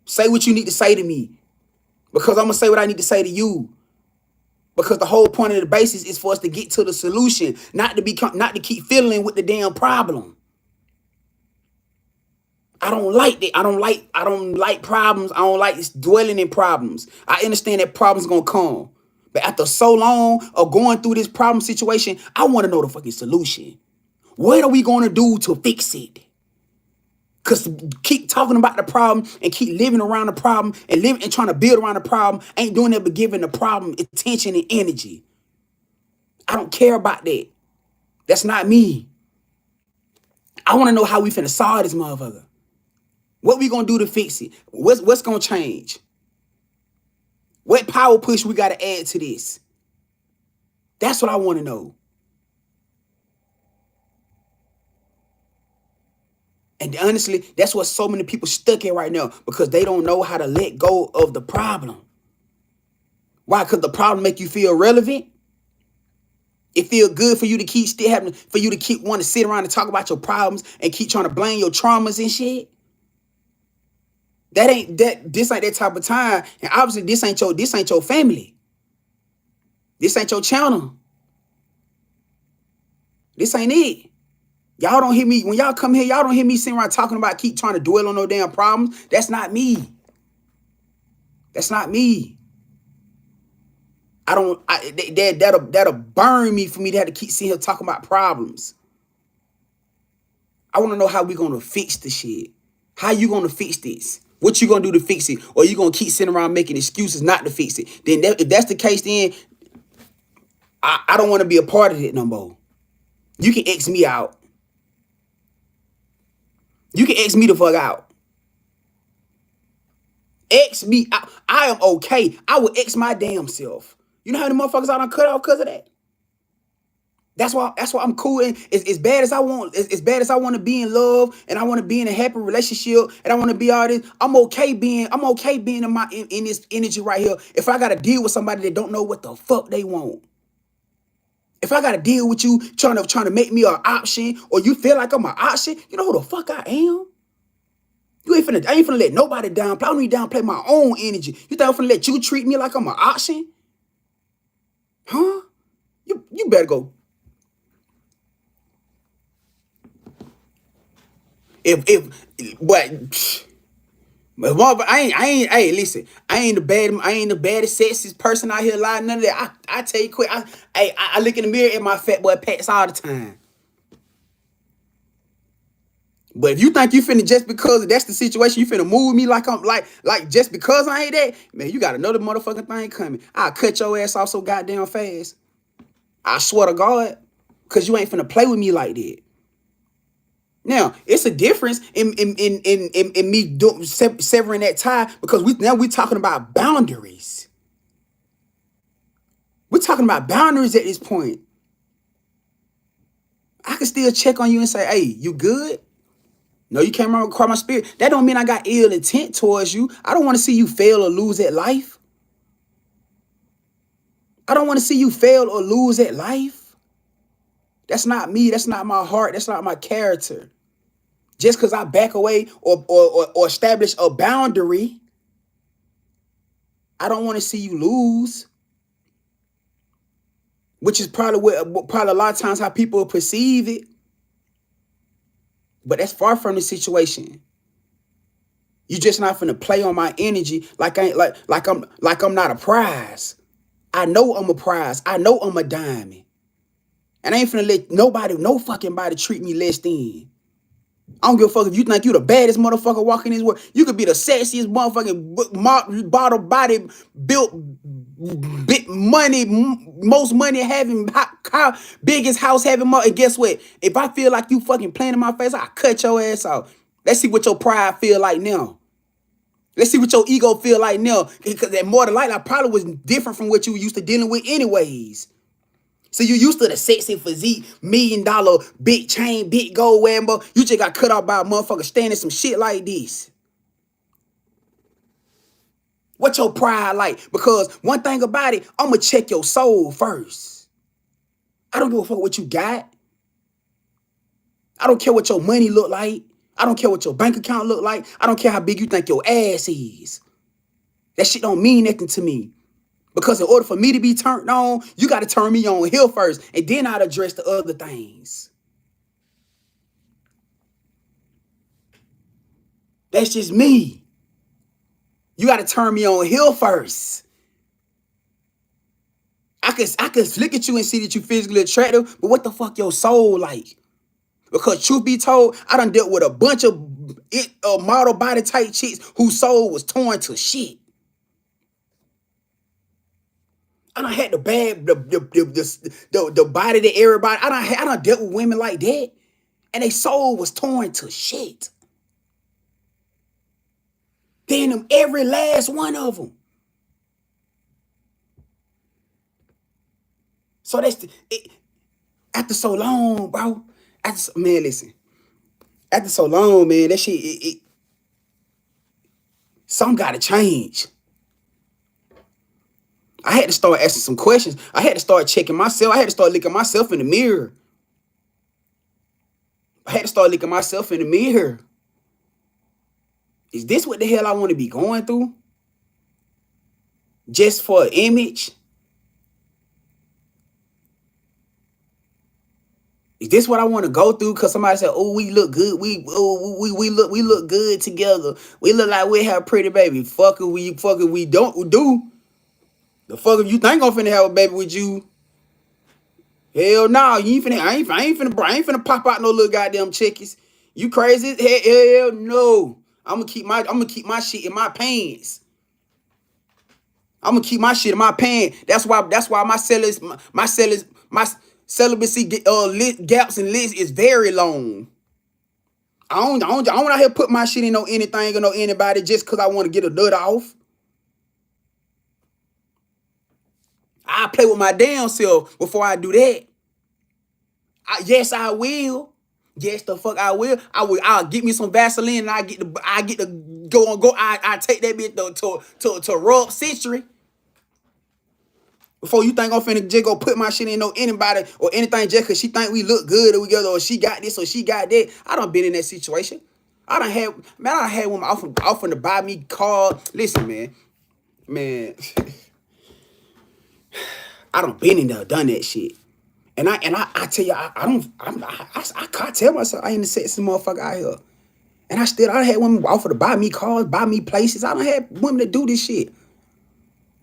A: Say what you need to say to me, because I'm gonna say what I need to say to you. Because the whole point of the basis is for us to get to the solution, not to keep fiddling with the damn problem. I don't like that. I don't like problems. I don't like dwelling in problems. I understand that problems gonna come. But after so long of going through this problem situation, I want to know the fucking solution. What are we going to do to fix it? Because keep talking about the problem and keep living around the problem and trying to build around the problem ain't doing that but giving the problem attention and energy. I don't care about that. That's not me. I want to know how we finna solve this motherfucker. What we going to do to fix it? What's going to change? What power push we got to add to this? That's what I want to know. And honestly, that's what so many people stuck in right now, because they don't know how to let go of the problem. Why? Because the problem make you feel relevant. It feel good for you to keep still having, for you to keep want to sit around and talk about your problems and keep trying to blame your traumas and shit. This ain't that type of time. And obviously this ain't your family. This ain't your channel. This ain't it. Y'all don't hear me. When y'all come here, y'all don't hear me sitting around talking about keep trying to dwell on no damn problems. That's not me. That's not me. That'll burn me for me to have to keep sitting here talking about problems. I want to know how we gonna fix the shit. How you gonna fix this? What you gonna do to fix it? Or you gonna keep sitting around making excuses not to fix it? Then if that's the case, then I don't want to be a part of it no more. You can X me out. You can X me the fuck out. X me out. I am okay. I will X my damn self. You know how many motherfuckers I done cut off because of that? That's why I'm cool. And as bad as I want, as bad as I want to be in love and I want to be in a happy relationship and I want to be all this, I'm okay being in this energy right here. If I gotta deal with somebody that don't know what the fuck they want. If I gotta deal with you trying to make me an option, or you feel like I'm an option, you know who the fuck I am? I ain't finna let nobody downplay. I don't need to downplay my own energy. You think I'm finna let you treat me like I'm an option? Huh? You better go. Hey, listen, I ain't the baddest, sexiest person out here lying, none of that. I tell you quick, I look in the mirror at my fat boy pats all the time. But if you think you finna, just because that's the situation, you finna move me like I'm like just because I ain't that, man, you got another motherfucking thing coming. I'll cut your ass off so goddamn fast. I swear to God, cause you ain't finna play with me like that. Now, it's a difference in me severing that tie, because we talking about boundaries. We're talking about boundaries at this point. I can still check on you and say, hey, you good? No, you can't record my spirit. That don't mean I got ill intent towards you. I don't want to see you fail or lose at life. I don't want to see you fail or lose at life. That's not me. That's not my heart. That's not my character. Just because I back away or establish a boundary, I don't want to see you lose. Which is probably a lot of times how people perceive it. But that's far from the situation. You just not finna play on my energy like I'm not a prize. I know I'm a prize. I know I'm a diamond. And I ain't finna let no fucking body treat me less than. I don't give a fuck if you think you the baddest motherfucker walking this world. You could be the sexiest motherfucking bottle body built, big money, most money having, biggest house having. And guess what? If I feel like you fucking playing in my face, I'll cut your ass off. Let's see what your pride feel like now. Let's see what your ego feel like now. Because that more than likely, I probably was different from what you were used to dealing with anyways. So you used to the sexy physique, $1 million, big chain, big gold whambo. You just got cut off by a motherfucker standing some shit like this. What's your pride like? Because one thing about it, I'm going to check your soul first. I don't give a fuck what you got. I don't care what your money look like. I don't care what your bank account look like. I don't care how big you think your ass is. That shit don't mean nothing to me. Because in order for me to be turned on, you got to turn me on here first. And then I'd address the other things. That's just me. You got to turn me on here first. I can look at you and see that you physically attractive, but what the fuck your soul like? Because truth be told, I done dealt with a bunch of model body type chicks whose soul was torn to shit. I done had the body that everybody. I done dealt with women like that, and their soul was torn to shit. Then every last one of them. So that's after so long, bro. Man, listen. After so long, man, that shit. Something gotta change. I had to start asking some questions. I had to start checking myself. I had to start looking myself in the mirror. I had to start looking myself in the mirror. Is this what the hell I want to be going through? Just for an image? Is this what I want to go through? Cause somebody said, "Oh, we look good. We look good together. We look like we have a pretty baby." Fuck it, we don't do. The fuck if you think I'm finna have a baby with you? Hell no, you ain't finna. I ain't finna pop out no little goddamn chickies. You crazy? Hell no. I'm gonna keep my shit in my pants. I'm gonna keep my shit in my pants. That's why my celibacy gaps and lists is very long. I don't out here put my shit in no anything or no anybody just cause I want to get a nut off. I play with my damn self before I do that. Yes, I will. Yes, the fuck I will. I'll get me some Vaseline and I get to go. I take that bitch to rub century. Before you think I'm finna just go put my shit in no anybody or anything just cause she think we look good together or she got this or she got that. I done been in that situation. I had women offering to buy me car. Listen, man. I done been in there, done that shit. And I tell you, I can't tell myself I ain't the sexy motherfucker out here. And I had women offer to buy me cars, buy me places. I done had women to do this shit.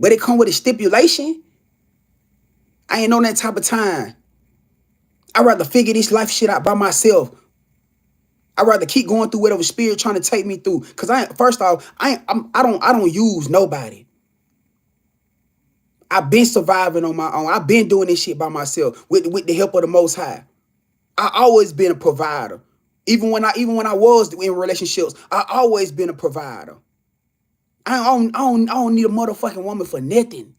A: But it come with a stipulation. I ain't on that type of time. I'd rather figure this life shit out by myself. I'd rather keep going through whatever spirit trying to take me through. Cause I don't use nobody. I've been surviving on my own. I've been doing this shit by myself with the help of the Most High. I always been a provider. Even when I was in relationships, I always been a provider. I don't need a motherfucking woman for nothing.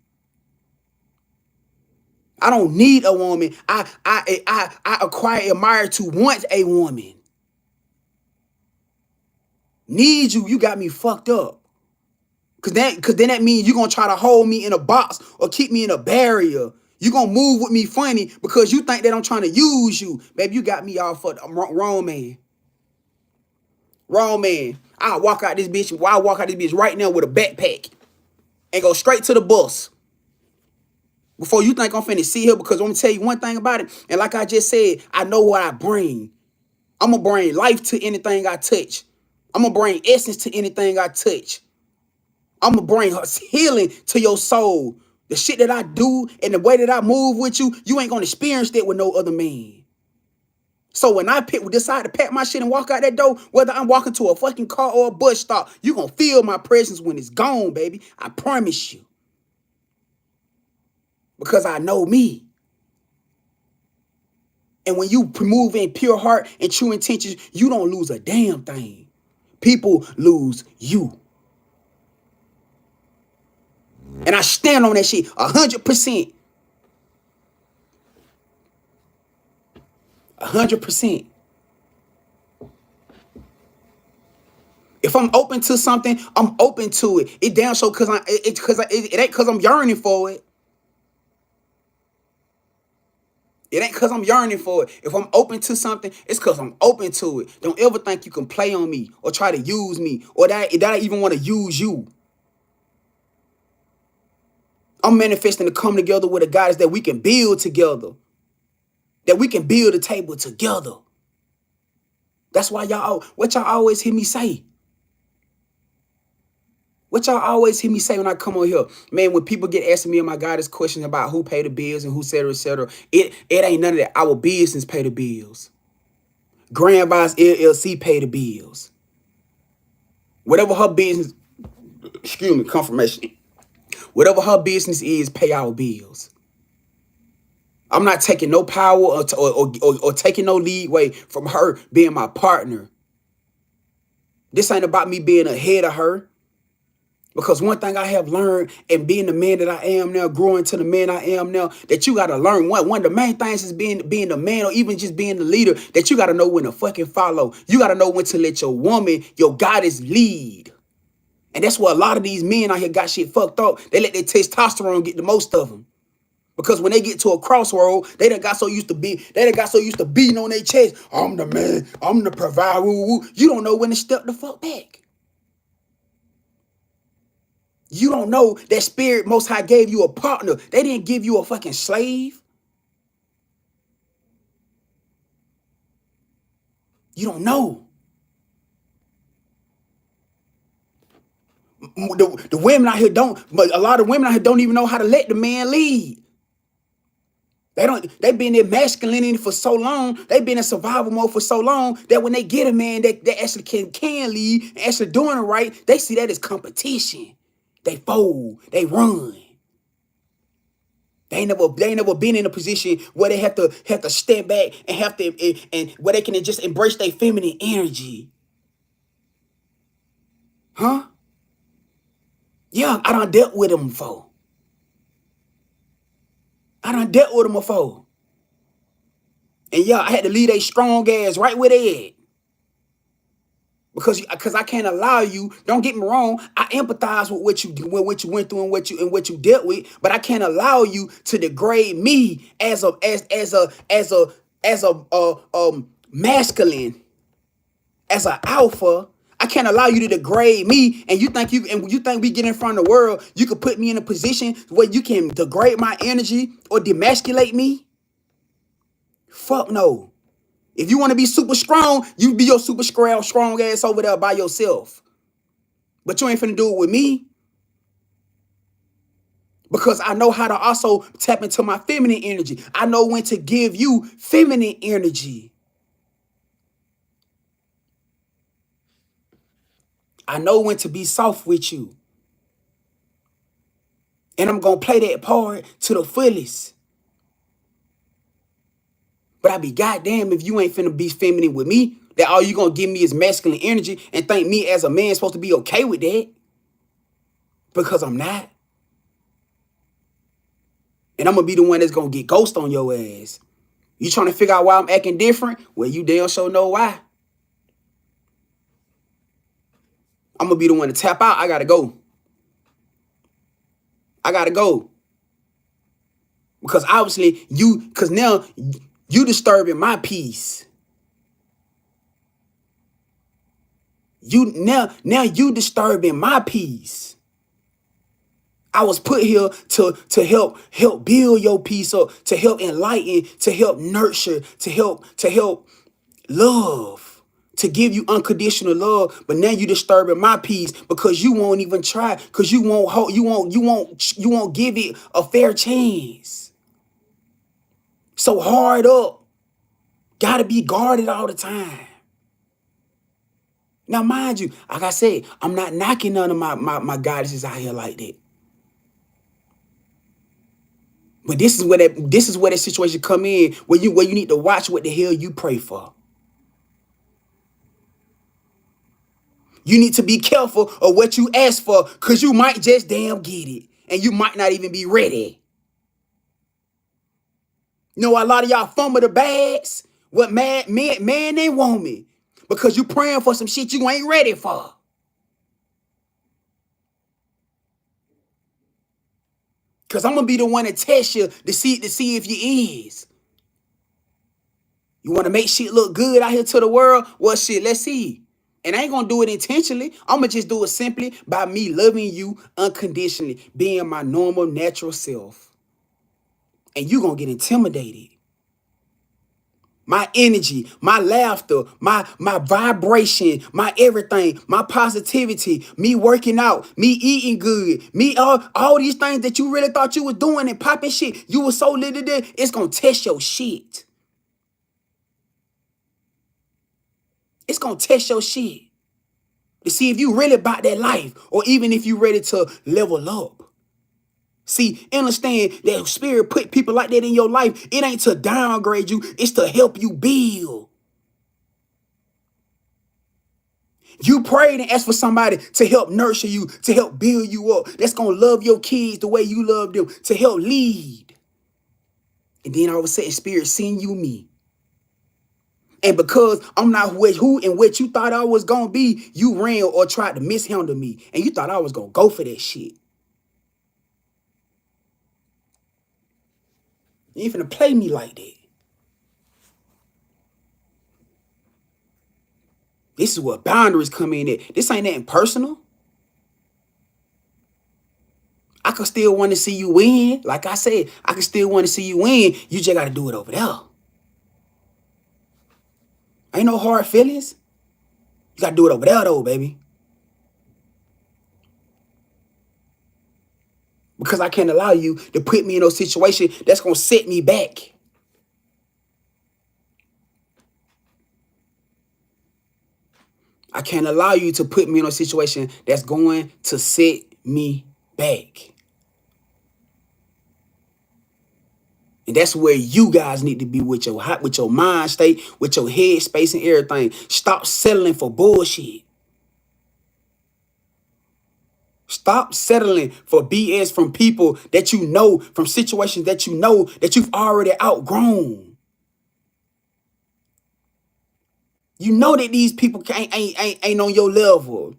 A: I don't need a woman. I admire to want a woman. Need you got me fucked up. Cause then that means you're gonna try to hold me in a box or keep me in a barrier. You're gonna move with me funny because you think that I'm trying to use you. Baby, you got me all fucked up. Wrong man. Wrong man. I'll walk out this bitch right now with a backpack and go straight to the bus. Before you think I'm finna see her, because I'm gonna tell you one thing about it. And like I just said, I know what I bring. I'm gonna bring life to anything I touch. I'm gonna bring essence to anything I touch. I'm gonna bring healing to your soul. The shit that I do and the way that I move with you, you ain't gonna experience that with no other man. So when I decide to pack my shit and walk out that door, whether I'm walking to a fucking car or a bus stop, you gonna feel my presence when it's gone, baby. I promise you. Because I know me. And when you move in pure heart and true intentions, you don't lose a damn thing. People lose you. And I stand on that shit 100%. 100%. If I'm open to something, I'm open to it. It damn so it ain't cause I'm yearning for it. It ain't cause I'm yearning for it. If I'm open to something, it's cause I'm open to it. Don't ever think you can play on me or try to use me or that I even want to use you. I'm manifesting to come together with a goddess that we can build together. That we can build a table together. That's why what y'all always hear me say. What y'all always hear me say when I come on here. Man, when people get asking me and my goddess questions about who pay the bills and who etc., it ain't none of that. Our business pay the bills. Grandvibes LLC pay the bills. Whatever her business, confirmation. Whatever her business is, pay our bills. I'm not taking no power or taking no leeway from her being my partner. This ain't about me being ahead of her. Because one thing I have learned and being the man that I am now, growing to the man I am now, that you got to learn. One of the main things is being the man or even just being the leader, that you got to know when to fucking follow. You got to know when to let your woman, your goddess lead. And that's where a lot of these men out here got shit fucked up. They let their testosterone get the most of them. Because when they get to a crossroad, they done got so used to beating on their chest. I'm the man. I'm the provider. Woo, woo. You don't know when to step the fuck back. You don't know that Spirit Most High gave you a partner. They didn't give you a fucking slave. You don't know. The women out here don't, but a lot of women out here don't even know how to let the man lead. They've been in masculinity for so long, they've been in survival mode for so long that when they get a man that actually can lead and actually doing it right, they see that as competition. They fold, they run. They ain't never been in a position where they have to step back and where they can just embrace their feminine energy. Huh? Yeah, I done dealt with them before. And yeah, I had to leave they strong ass right where they at. Because I can't allow you. Don't get me wrong. I empathize with what you went through and what you dealt with. But I can't allow you to degrade me as a masculine, as an alpha. I can't allow you to degrade me. And you think we get in front of the world, you could put me in a position where you can degrade my energy or demasculate me? Fuck no. If you want to be super strong, you be your super strong ass over there by yourself. But you ain't finna do it with me. Because I know how to also tap into my feminine energy. I know when to give you feminine energy. I know when to be soft with you. And I'm going to play that part to the fullest. But I be goddamn if you ain't finna be feminine with me, that all you gonna give me is masculine energy and think me as a man supposed to be okay with that. Because I'm not. And I'm gonna be the one that's gonna get ghost on your ass. You trying to figure out why I'm acting different? Well, you damn sure know why. I'm gonna be the one to tap out. I gotta go. Because obviously because now you disturbing my peace. Now you disturbing my peace. I was put here to help build your peace up, to help enlighten, to help nurture, to help love, to give you unconditional love. But now you disturbing my peace because you won't even try, because you won't give it a fair chance. So hard up, gotta be guarded all the time. Now, mind you, like I said, I'm not knocking none of my goddesses out here like that. But this is where that situation come in, where you need to watch what the hell you pray for. You need to be careful of what you ask for, because you might just damn get it. And you might not even be ready. You know, a lot of y'all fumble the bags. What man they want me. Because you praying for some shit you ain't ready for. Because I'm going to be the one to test you to see if you is. You want to make shit look good out here to the world? Well, shit, let's see. And I ain't going to do it intentionally. I'm going to just do it simply by me loving you unconditionally, being my normal, natural self. And you going to get intimidated. My energy, my laughter, my vibration, my everything, my positivity, me working out, me eating good, me all these things that you really thought you was doing and popping shit, you was so lit there, it's going to test your shit. It's going to test your shit to see if you really about that life or even if you ready to level up. See, understand that Spirit put people like that in your life. It ain't to downgrade you. It's to help you build. You prayed and asked for somebody to help nurture you, to help build you up. That's going to love your kids the way you love them, to help lead. And then all of a sudden, Spirit send you me. And because I'm not who and what you thought I was going to be, you ran or tried to mishandle me. And you thought I was going to go for that shit. You ain't finna play me like that. This is what boundaries come in at. This ain't nothing personal. I could still want to see you win. Like I said, I could still want to see you win. You just got to do it over there. Ain't no hard feelings. You got to do it over there, though, baby. Because I can't allow you to put me in a situation that's going to set me back. I can't allow you to put me in a situation that's going to set me back. And that's where you guys need to be with your mind state, with your head space and everything. Stop settling for bullshit. Stop settling for BS from people that you know, from situations that you know that you've already outgrown. You know that these people ain't on your level.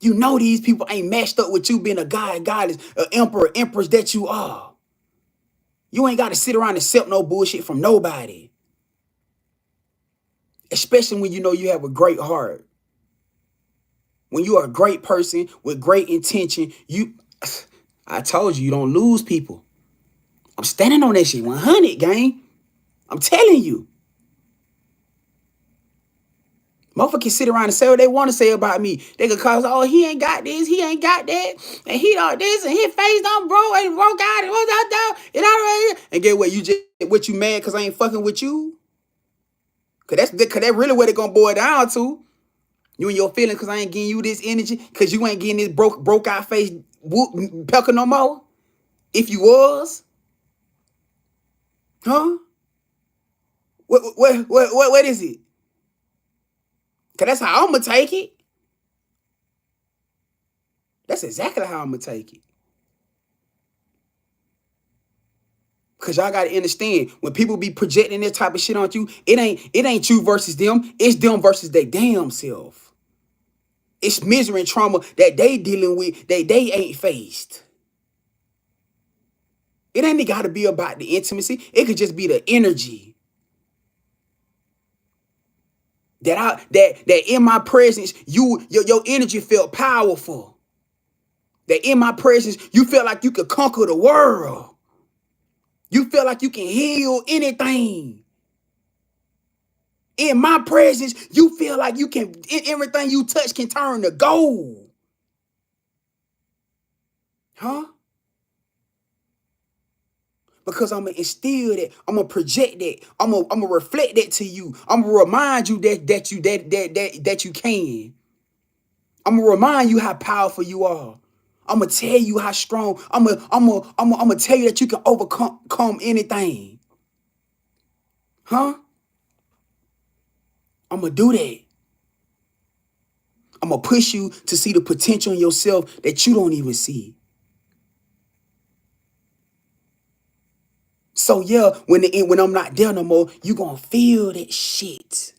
A: You know these people ain't matched up with you being a god, goddess, an emperor, empress that you are. You ain't got to sit around and accept no bullshit from nobody. Especially when you know you have a great heart. When you are a great person with great intention, I told you, you don't lose people. I'm standing on that shit 100, gang. I'm telling you. Motherfuckers can sit around and say what they want to say about me. They could cause, oh, he ain't got this, he ain't got that, and he don't this, and his face don't broke, and broke out, and what's out there, and get what, you mad because I ain't fucking with you? Cause that really what it gonna boil down to. You and your feelings because I ain't getting you this energy, because you ain't getting this broke out face pecker no more. If you was, huh? What is it? Cause that's how I'm gonna take it. That's exactly how I'm gonna take it. Cause y'all gotta understand, when people be projecting this type of shit on you, it ain't you versus them. It's them versus their damn self. It's misery and trauma that they dealing with that they ain't faced. It ain't got to be about the intimacy. It could just be the energy. That in my presence, your energy felt powerful. That in my presence, you felt like you could conquer the world. You feel like you can heal anything. In my presence, you feel like you can, everything you touch can turn to gold. Huh? Because I'm going to instill that. I'm going to project that. I'm going to reflect that to you. I'm going to remind you that you can. I'm going to remind you how powerful you are. I'm going to tell you how strong. I'm going to tell you that you can overcome anything. Huh? I'm going to do that. I'm going to push you to see the potential in yourself that you don't even see. So yeah, when I'm not there no more, you going to feel that shit.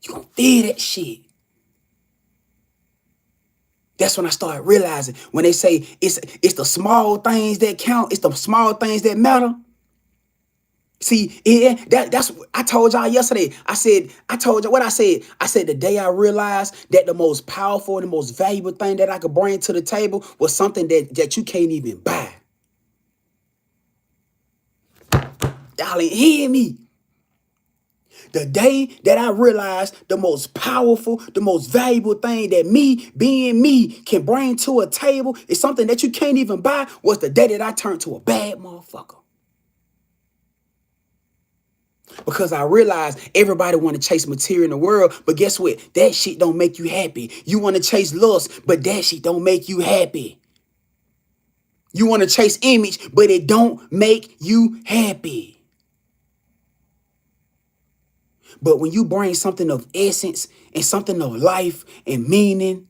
A: You going to feel that shit. That's when I started realizing, when they say it's the small things that count, it's the small things that matter. See, that's what I told y'all yesterday. I told you what I said. I said the day I realized that the most powerful and the most valuable thing that I could bring to the table was something that you can't even buy. Y'all ain't hear me. The day that I realized the most powerful, the most valuable thing that me, being me, can bring to a table is something that you can't even buy was the day that I turned to a bad motherfucker. Because I realized everybody want to chase material in the world, but guess what? That shit don't make you happy. You want to chase lust, but that shit don't make you happy. You want to chase image, but it don't make you happy. But when you bring something of essence and something of life and meaning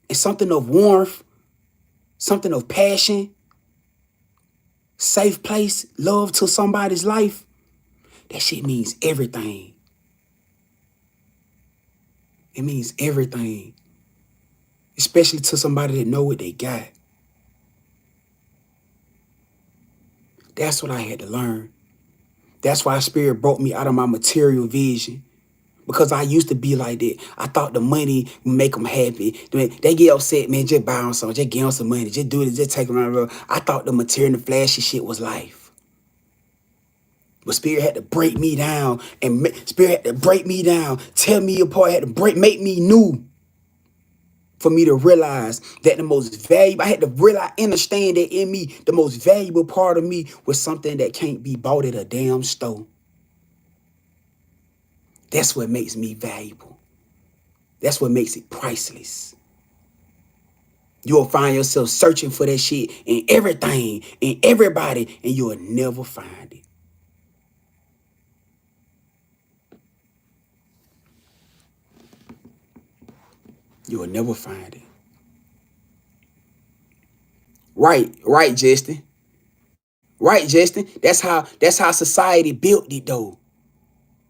A: and something of warmth, something of passion, safe place, love to somebody's life, that shit means everything. It means everything. Especially to somebody that know what they got. That's what I had to learn. That's why Spirit brought me out of my material vision. Because I used to be like that. I thought the money would make them happy. They get upset, man, just buy them something. Just give them some money. Just do it. Just take them around the road. I thought the material and the flashy shit was life. But Spirit had to break me down. And Spirit had to break me down. Tell me apart. Had to make me new. For me to realize that the most valuable, I had to realize, understand that in me, the most valuable part of me was something that can't be bought at a damn store. That's what makes me valuable. That's what makes it priceless. You'll find yourself searching for that shit in everything, in everybody, and you'll never find it. You'll never find it. Right, Justin. Right, Justin. That's how society built it, though.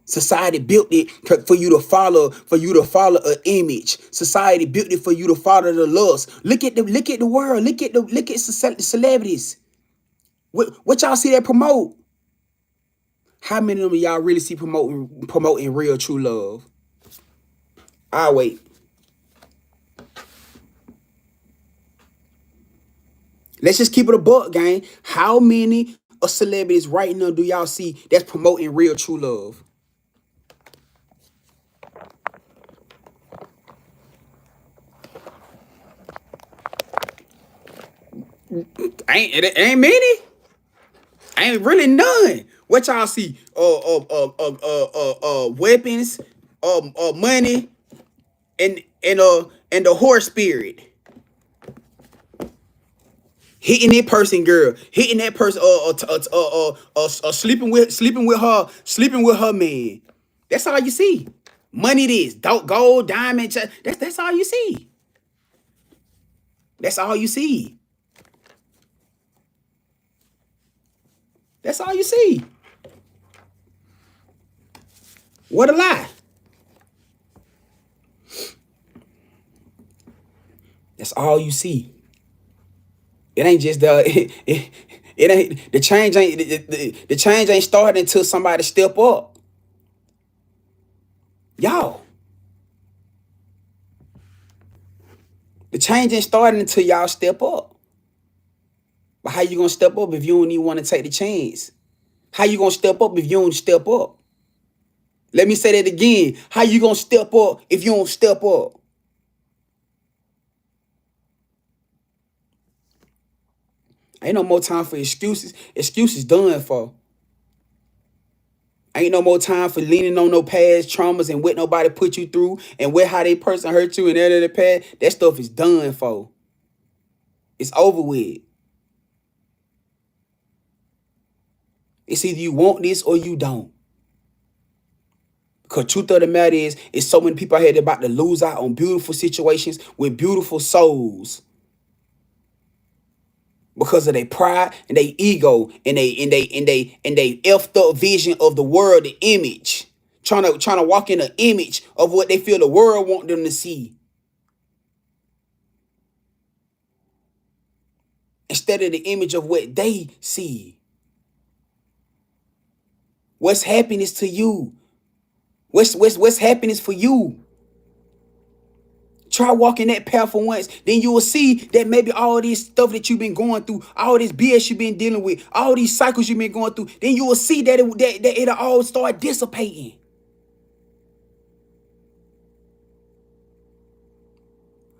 A: Society built it for you to follow an image. Society built it for you to follow the lust. Look at the world. Look at celebrities. What y'all see that promote? How many of them y'all really see promoting real true love? I'll wait. Let's just keep it a buck, gang. How many of celebrities right now do y'all see that's promoting real true love? It ain't many. Ain't really none. What y'all see? Weapons, money, and the horse spirit. Hitting that person, girl. Hitting that person. Sleeping with her man. That's all you see. Money, this gold, diamond. That's all you see. That's all you see. That's all you see. What a lie. That's all you see. It ain't just it ain't the change ain't starting until somebody step up. Y'all. The change ain't starting until y'all step up. But how you gonna step up if you don't even want to take the chance? How you gonna step up if you don't step up? Let me say that again. How you gonna step up if you don't step up? Ain't no more time for excuses. Excuses done for. Ain't no more time for leaning on no past traumas and what nobody put you through and what how that person hurt you and that in the past. That stuff is done for. It's over with. It's either you want this or you don't. Because truth of the matter is so many people out here that about to lose out on beautiful situations with beautiful souls. Because of their pride and their ego and they effed up vision of the world, the image. Trying to walk in the image of what they feel the world want them to see. Instead of the image of what they see. What's happiness to you? What's happiness for you? Try walking that path for once. Then you will see that maybe all this stuff that you've been going through, all this BS you've been dealing with, all these cycles you've been going through, then you will see that it'll all start dissipating.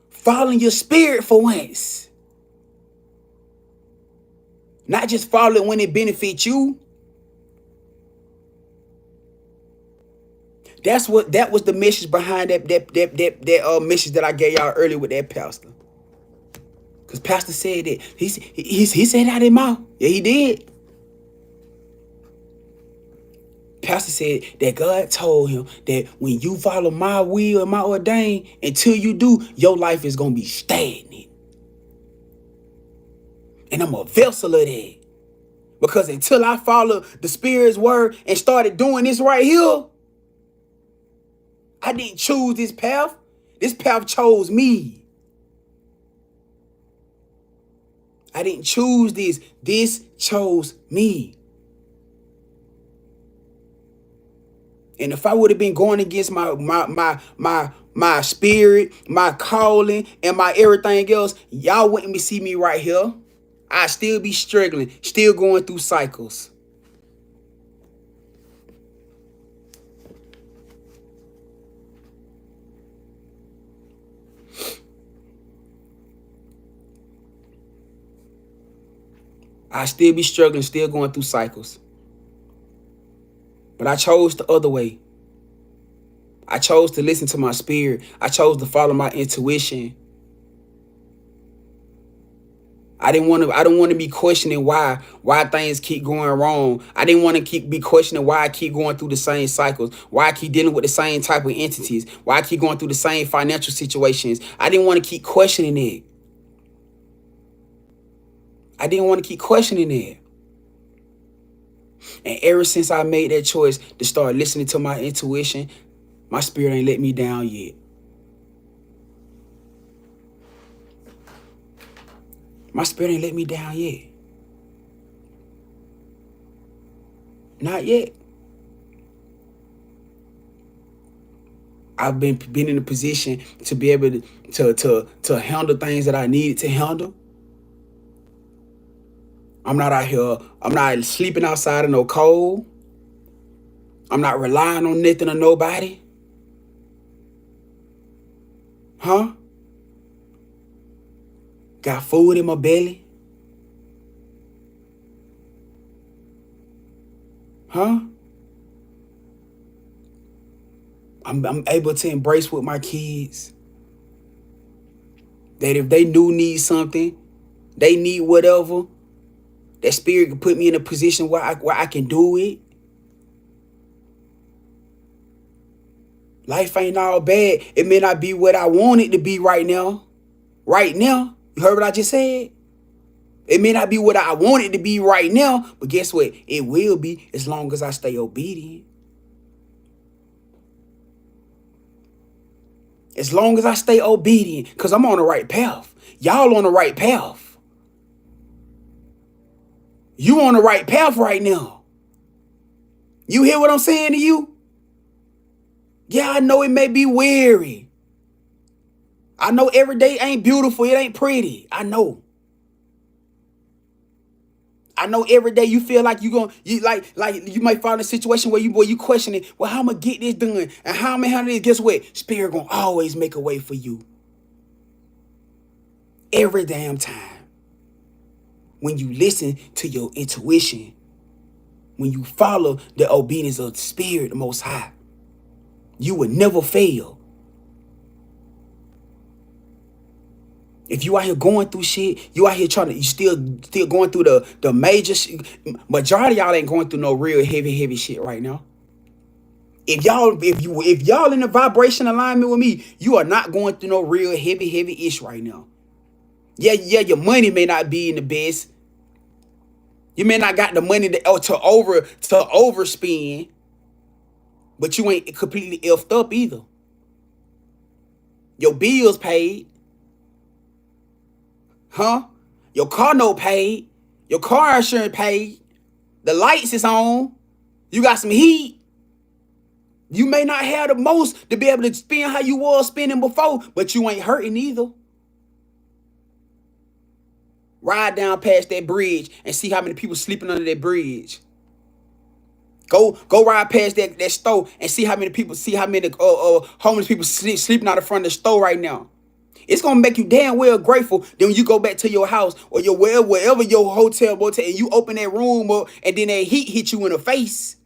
A: Following your spirit for once. Not just follow it when it benefits you. That was the message behind that message that I gave y'all earlier with that pastor. Because pastor said that. He said it out of his mouth. Yeah, he did. Pastor said that God told him that when you follow my will and my ordain, until you do, your life is going to be stagnant. And I'm a vessel of that. Because until I followed the Spirit's word and started doing this right here, I didn't choose this path. This path chose me. I didn't choose this. This chose me. And if I would have been going against my spirit, my calling, and my everything else, y'all wouldn't see me right here. I'd still be struggling, still going through cycles. I'd still be struggling, still going through cycles. But I chose the other way. I chose to listen to my spirit. I chose to follow my intuition. I don't want to be questioning why things keep going wrong. I didn't want to be questioning why I keep going through the same cycles, why I keep dealing with the same type of entities, why I keep going through the same financial situations. I didn't want to keep questioning it. I didn't want to keep questioning it. And ever since I made that choice to start listening to my intuition, my spirit ain't let me down yet. My spirit ain't let me down yet. Not yet. I've been in a position to be able to handle things that I needed to handle. I'm not out here. I'm not sleeping outside in no cold. I'm not relying on nothing or nobody. Huh? Got food in my belly. Huh? I'm able to embrace with my kids. That if they do need something, they need whatever, that spirit can put me in a position where I can do it. Life ain't all bad. It may not be what I want it to be right now. Right now. You heard what I just said? It may not be what I want it to be right now, but guess what? It will be as long as I stay obedient. As long as I stay obedient, because I'm on the right path. Y'all on the right path. You on the right path right now. You hear what I'm saying to you? Yeah, I know it may be weary. I know every day ain't beautiful. It ain't pretty. I know. I know every day you feel like you might find a situation where you questioning, well, how am I gonna get this done? And how am I handle this? Guess what? Spirit gonna always make a way for you. Every damn time. When you listen to your intuition, when you follow the obedience of the Spirit, the Most High, you will never fail. If you out here going through shit, you out here you still going through the major shit. Majority of y'all ain't going through no real heavy shit right now. If y'all in the vibration alignment with me, you are not going through no real heavy ish right now. Yeah, your money may not be in the best. You may not got the money to overspend, but you ain't completely effed up either. Your bills paid. Huh? Your car note paid. Your car insurance paid. The lights is on. You got some heat. You may not have the most to be able to spend how you was spending before, but you ain't hurting either. Ride down past that bridge and see how many people sleeping under that bridge. Go ride past that store and see how many homeless people sleeping out in front of the store right now. It's gonna make you damn well grateful. Then when you go back to your house or your wherever your hotel, motel, and you open that room up, and then that heat hit you in the face.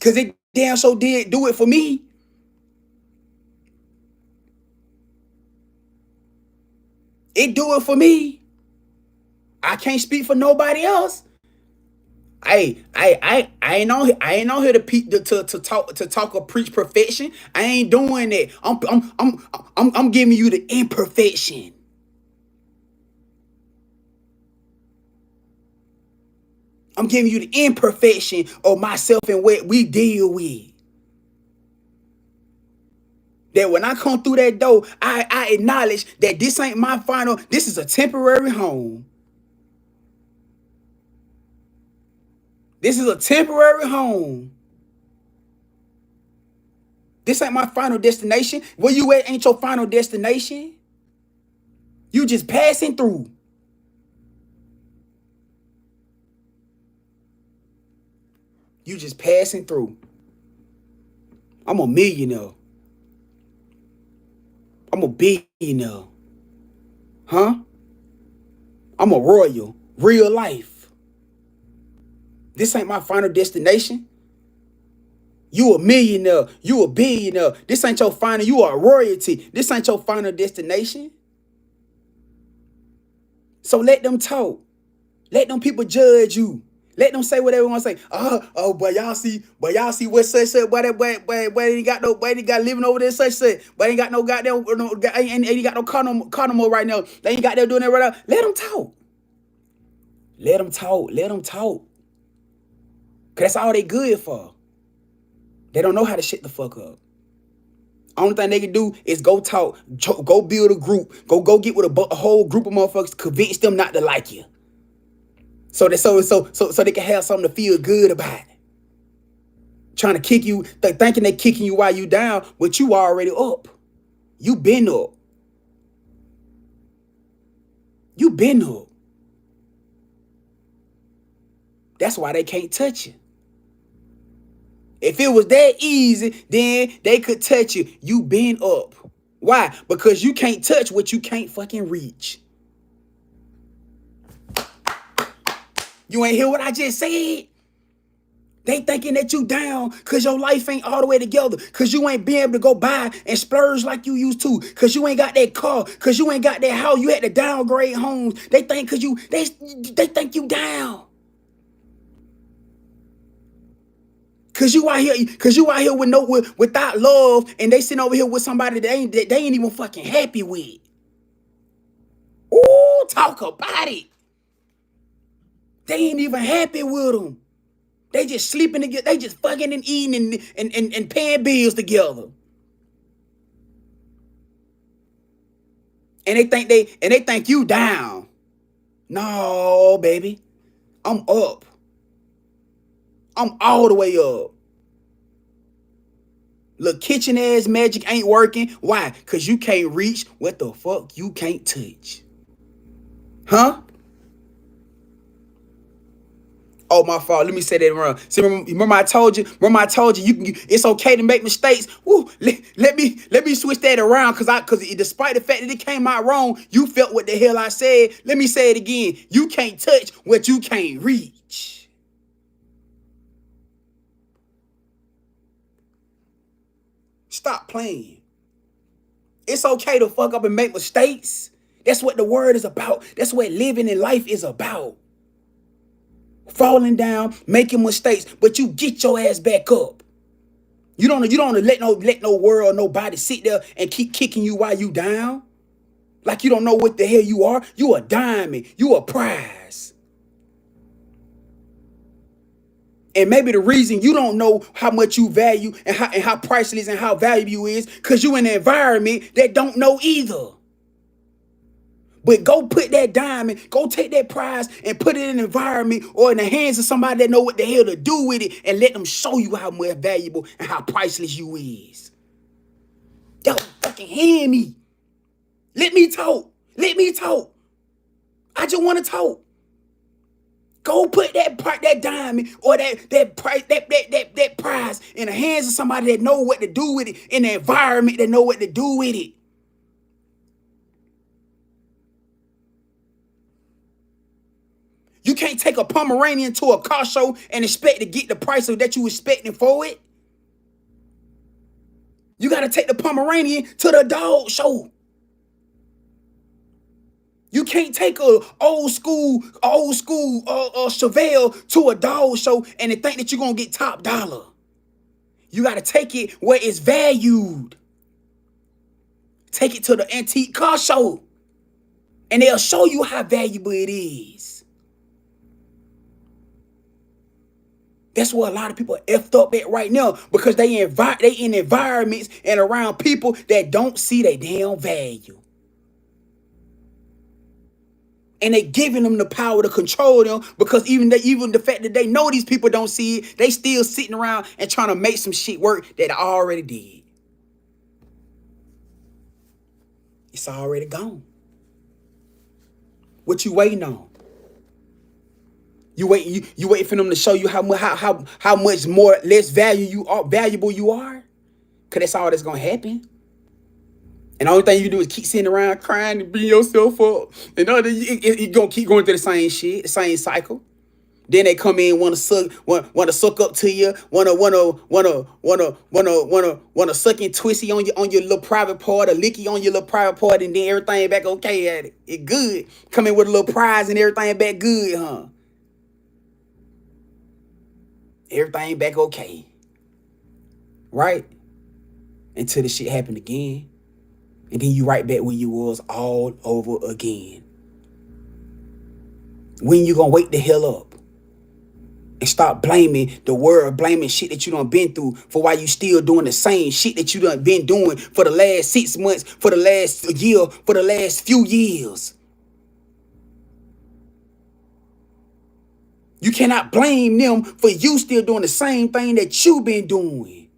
A: Cause it damn so did do it for me. It do it for me. I can't speak for nobody else. I ain't on here to talk or preach perfection. I ain't doing that. I'm giving you the imperfection. I'm giving you the imperfection of myself and what we deal with. That when I come through that door, I acknowledge that this ain't my final. This is a temporary home. This is a temporary home. This ain't my final destination. Where you at ain't your final destination. You just passing through. You just passing through. I'm a millionaire. I'm a billionaire. Huh? I'm a royal. Real life. This ain't my final destination. You a millionaire. You a billionaire. This ain't your final. You are royalty. This ain't your final destination. So let them talk. Let them people judge you. Let them say whatever they want to say. But y'all see what such boy ain't got living over there such. But ain't got no goddamn ain't got no car no more right now. They ain't got there doing that right now. Let them talk. Let them talk. Let them talk. Cause that's all they good for. They don't know how to shut the fuck up. Only thing they can do is go talk, go build a group, go get with a whole group of motherfuckers, convince them not to like you. So they can have something to feel good about. Trying to kick you, thinking they kicking you while you down, but you already up. You been up. You been up. That's why they can't touch you. If it was that easy, then they could touch you. You been up. Why? Because you can't touch what you can't fucking reach. You ain't hear what I just said? They thinking that you down because your life ain't all the way together. Because you ain't been able to go buy and splurge like you used to. Because you ain't got that car. Because you ain't got that house. You had to downgrade homes. They think because they think you down. Cause you out here without love, and they sitting over here with somebody that they ain't even fucking happy with. Ooh, talk about it. They ain't even happy with them. They just sleeping together. They just fucking and eating and paying bills together. And they think you down. No, baby. I'm up. I'm all the way up. Look, kitchen ass magic ain't working. Why? Because you can't reach what the fuck you can't touch. Huh? Oh, my fault. Let me say that wrong. See, remember I told you it's okay to make mistakes. Woo, let me switch that around because despite the fact that it came out wrong, you felt what the hell I said. Let me say it again. You can't touch what you can't reach. Stop playing. It's okay to fuck up and make mistakes. That's what the word is about. That's what living in life is about. Falling down, making mistakes, but you get your ass back up. You don't let no world, nobody sit there and keep kicking you while you down. Like you don't know what the hell you are. You a diamond. You a prize. And maybe the reason you don't know how much you value and how priceless and how valuable you is because you in an environment that don't know either. But go put that diamond, go take that prize and put it in an environment or in the hands of somebody that know what the hell to do with it and let them show you how much valuable and how priceless you is. Yo, fucking hear me. Let me talk. Let me talk. I just want to talk. Go put that diamond or that prize in the hands of somebody that know what to do with it, in the environment that know what to do with it. You can't take a Pomeranian to a car show and expect to get the price that you expecting for it. You got to take the Pomeranian to the dog show. You can't take a old school Chevelle to a dog show and think that you're going to get top dollar. You got to take it where it's valued. Take it to the antique car show. And they'll show you how valuable it is. That's where a lot of people are effed up at right now, because they in environments and around people that don't see their damn value. And they giving them the power to control them, because even the fact that they know these people don't see it, they still sitting around and trying to make some shit work that I already did. It's already gone. What you waiting on? You wait for them to show you how much more less valuable you are? Cause that's all that's gonna happen. And the only thing you do is keep sitting around crying and beating yourself up. And you gonna keep going through the same shit, the same cycle. Then they come in, wanna suck up to you, wanna suck and twisty on your little private part, or licky on your little private part, and then everything back okay at it. It good. Come in with a little prize and everything back good, huh? Everything back okay. Right? Until the shit happened again. And then you right back where you was all over again. When you gonna wake the hell up and stop blaming the world, blaming shit that you done been through for why you still doing the same shit that you done been doing for the last 6 months, for the last year, for the last few years? You cannot blame them for you still doing the same thing that you been doing.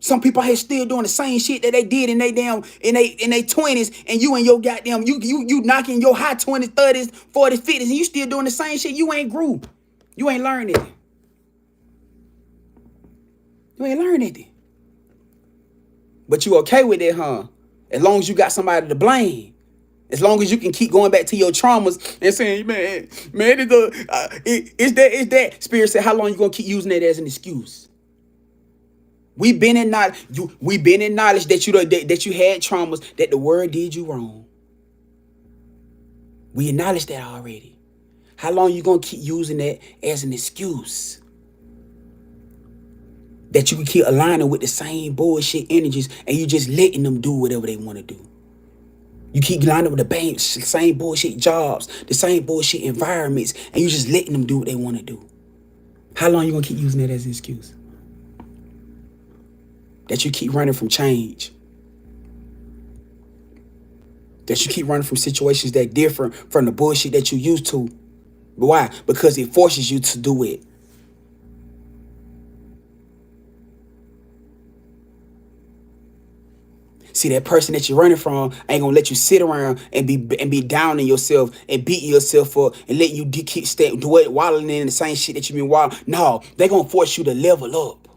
A: Some people here still doing the same shit that they did in they 20s, and you in your goddamn you knocking your high 20s, 30s, 40s, 50s, and you still doing the same shit. You ain't grew. You ain't learned it. You ain't learned it. But you okay with it, huh? As long as you got somebody to blame. As long as you can keep going back to your traumas and saying, man, it's that. Spirit said, how long you gonna keep using it as an excuse? We've been in knowledge that you had traumas, that the word did you wrong. We acknowledge that already. How long you gonna keep using that as an excuse? That you can keep aligning with the same bullshit energies, and you just letting them do whatever they want to do. You keep lining with the same bullshit jobs, the same bullshit environments, and you just letting them do what they want to do. How long you gonna keep using that as an excuse? That you keep running from change. That you keep running from situations that different from the bullshit that you used to. But why? Because it forces you to do it. See, that person that you're running from ain't gonna let you sit around and be down in yourself and beating yourself up and letting you keep wallowing in the same shit that you've been wallowing. No, they're gonna force you to level up.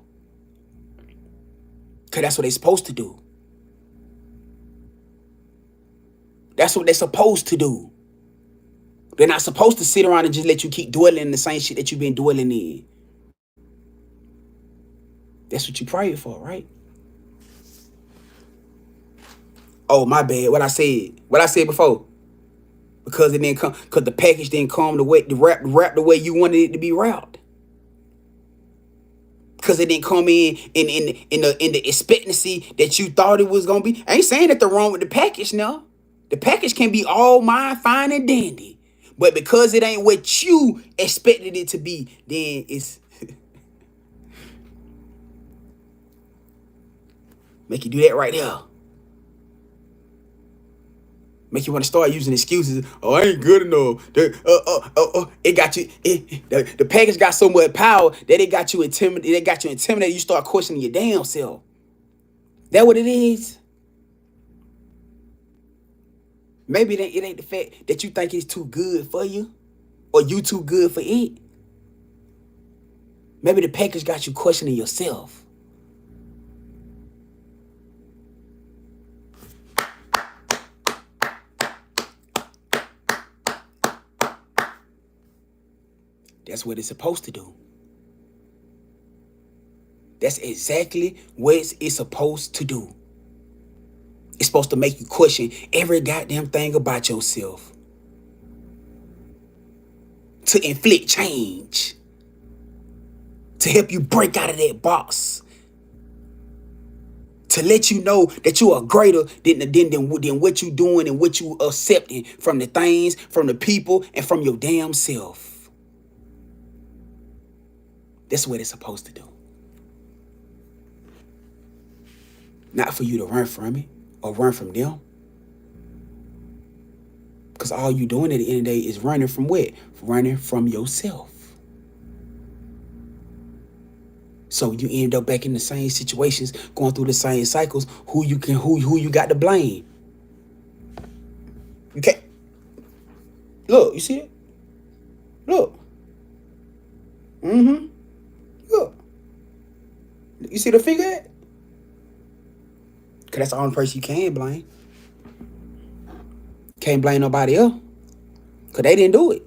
A: Because that's what they're supposed to do. That's what they're supposed to do. They're not supposed to sit around and just let you keep dwelling in the same shit that you've been dwelling in. That's what you prayed for, right? Oh, my bad. What I said before. Because it didn't come, because the package didn't come the way, wrap the way you wanted it to be wrapped. Because it didn't come in the expectancy that you thought it was gonna be. I ain't saying that wrong with the package now. The package can be all mine, fine and dandy. But because it ain't what you expected it to be, then it's make you do that right there. Make you want to start using excuses. Oh, I ain't good enough. It got you. The package got so much power that it got you intimidated. It got you intimidated. You start questioning your damn self. That what it is? Maybe it ain't the fact that you think it's too good for you, or you too good for it. Maybe the package got you questioning yourself. That's what it's supposed to do. That's exactly what it's supposed to do. It's supposed to make you question every goddamn thing about yourself. To inflict change. To help you break out of that box. To let you know that you are greater than what you doing and what you accepting from the things, from the people, and from your damn self. That's what it's supposed to do. Not for you to run from it or run from them. Because all you doing at the end of the day is running from what? Running from yourself. So you end up back in the same situations, going through the same cycles. Who you got to blame? You can't. Look, you see it? Look. Look. You see the figure? Because that's the only person you can blame. Can't blame nobody else. Because they didn't do it.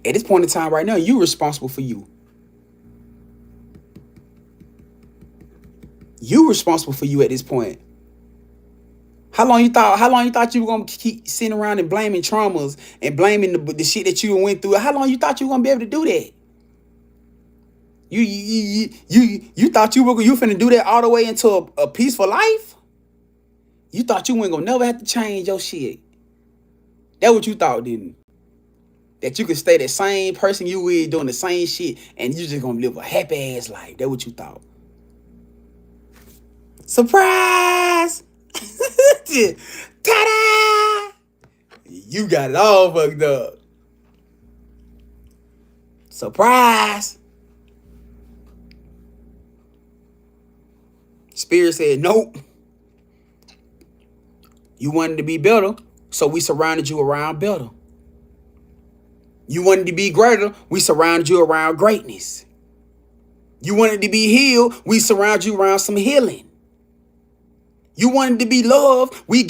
A: At this point in time right now, you're responsible for you. You responsible for you at this point. How long you thought you were gonna keep sitting around and blaming traumas and blaming the shit that you went through? How long you thought you were gonna be able to do that? You thought you finna do that all the way into a peaceful life? You thought you weren't gonna never have to change your shit. That's what you thought, didn't you? That you could stay the same person you were doing the same shit and you just gonna live a happy ass life. That's what you thought. Surprise! Ta-da! You got it all fucked up. Surprise! Spirit said, nope. You wanted to be better, so we surrounded you around better. You wanted to be greater, we surrounded you around greatness. You wanted to be healed, we surrounded you around some healing. You wanted to be loved, we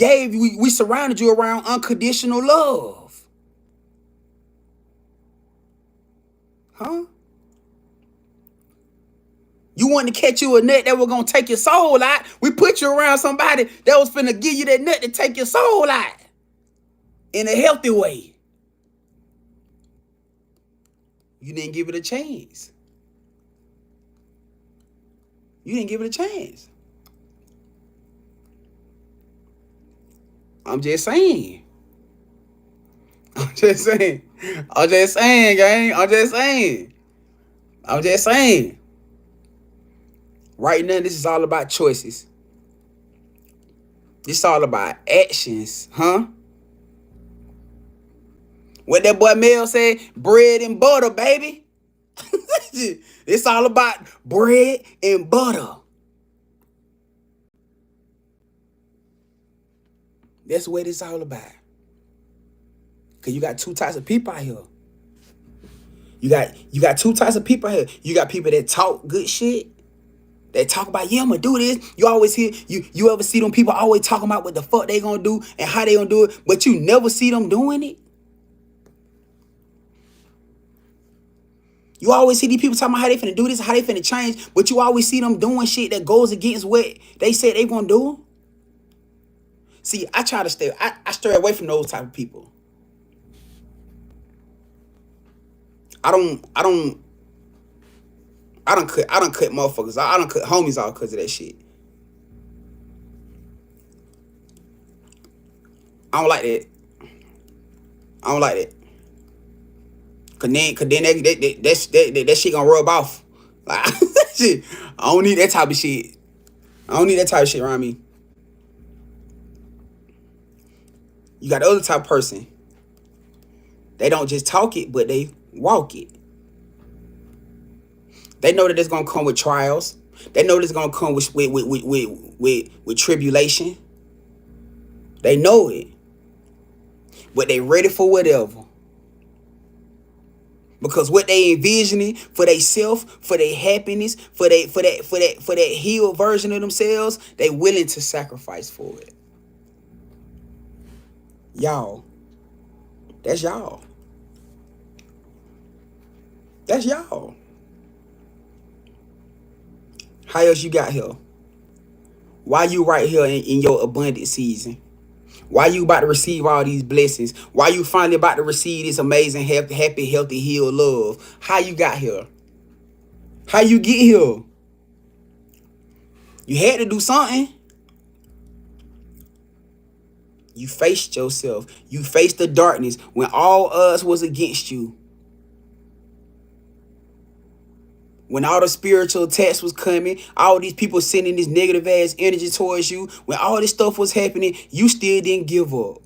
A: surrounded you around unconditional love. Huh? You wanted to catch you a nut that was going to take your soul out. We put you around somebody that was finna give you that nut to take your soul out. In a healthy way. You didn't give it a chance. You didn't give it a chance. I'm just saying. I'm just saying, gang. I'm just saying. Right now, this is all about choices. This is all about actions, huh? What that boy Mel said, bread and butter, baby. It's all about bread and butter. That's what it's all about. Because you got two types of people out here. You got two types of people here. You got people that talk good shit. They talk about, yeah, I'm going to do this. You always hear, you ever see them people always talking about what the fuck they going to do and how they going to do it, but you never see them doing it? You always see these people talking about how they finna do this, how they finna change, but you always see them doing shit that goes against what they said they going to do? See, I try to stay, I stray away from those type of people. I don't cut motherfuckers. I don't cut homies out because of that shit. I don't like that. Cause then that shit gonna rub off. Like, shit. I don't need that type of shit. I don't need that type of shit around me. You got the other type of person. They don't just talk it, but they walk it. They know that it's gonna come with trials. They know that it's gonna come with tribulation. They know it. But they ready for whatever. Because what they envisioning for they self, for their happiness, for that healed version of themselves, they willing to sacrifice for it. Y'all. That's y'all. That's y'all. How else you got here? Why you right here in your abundant season? Why you about to receive all these blessings? Why you finally about to receive this amazing, happy, healthy, healed love? How you got here? How you get here? You had to do something. You faced yourself. You faced the darkness when all odds was against you. When all the spiritual attacks was coming, all these people sending this negative ass energy towards you, when all this stuff was happening, you still didn't give up.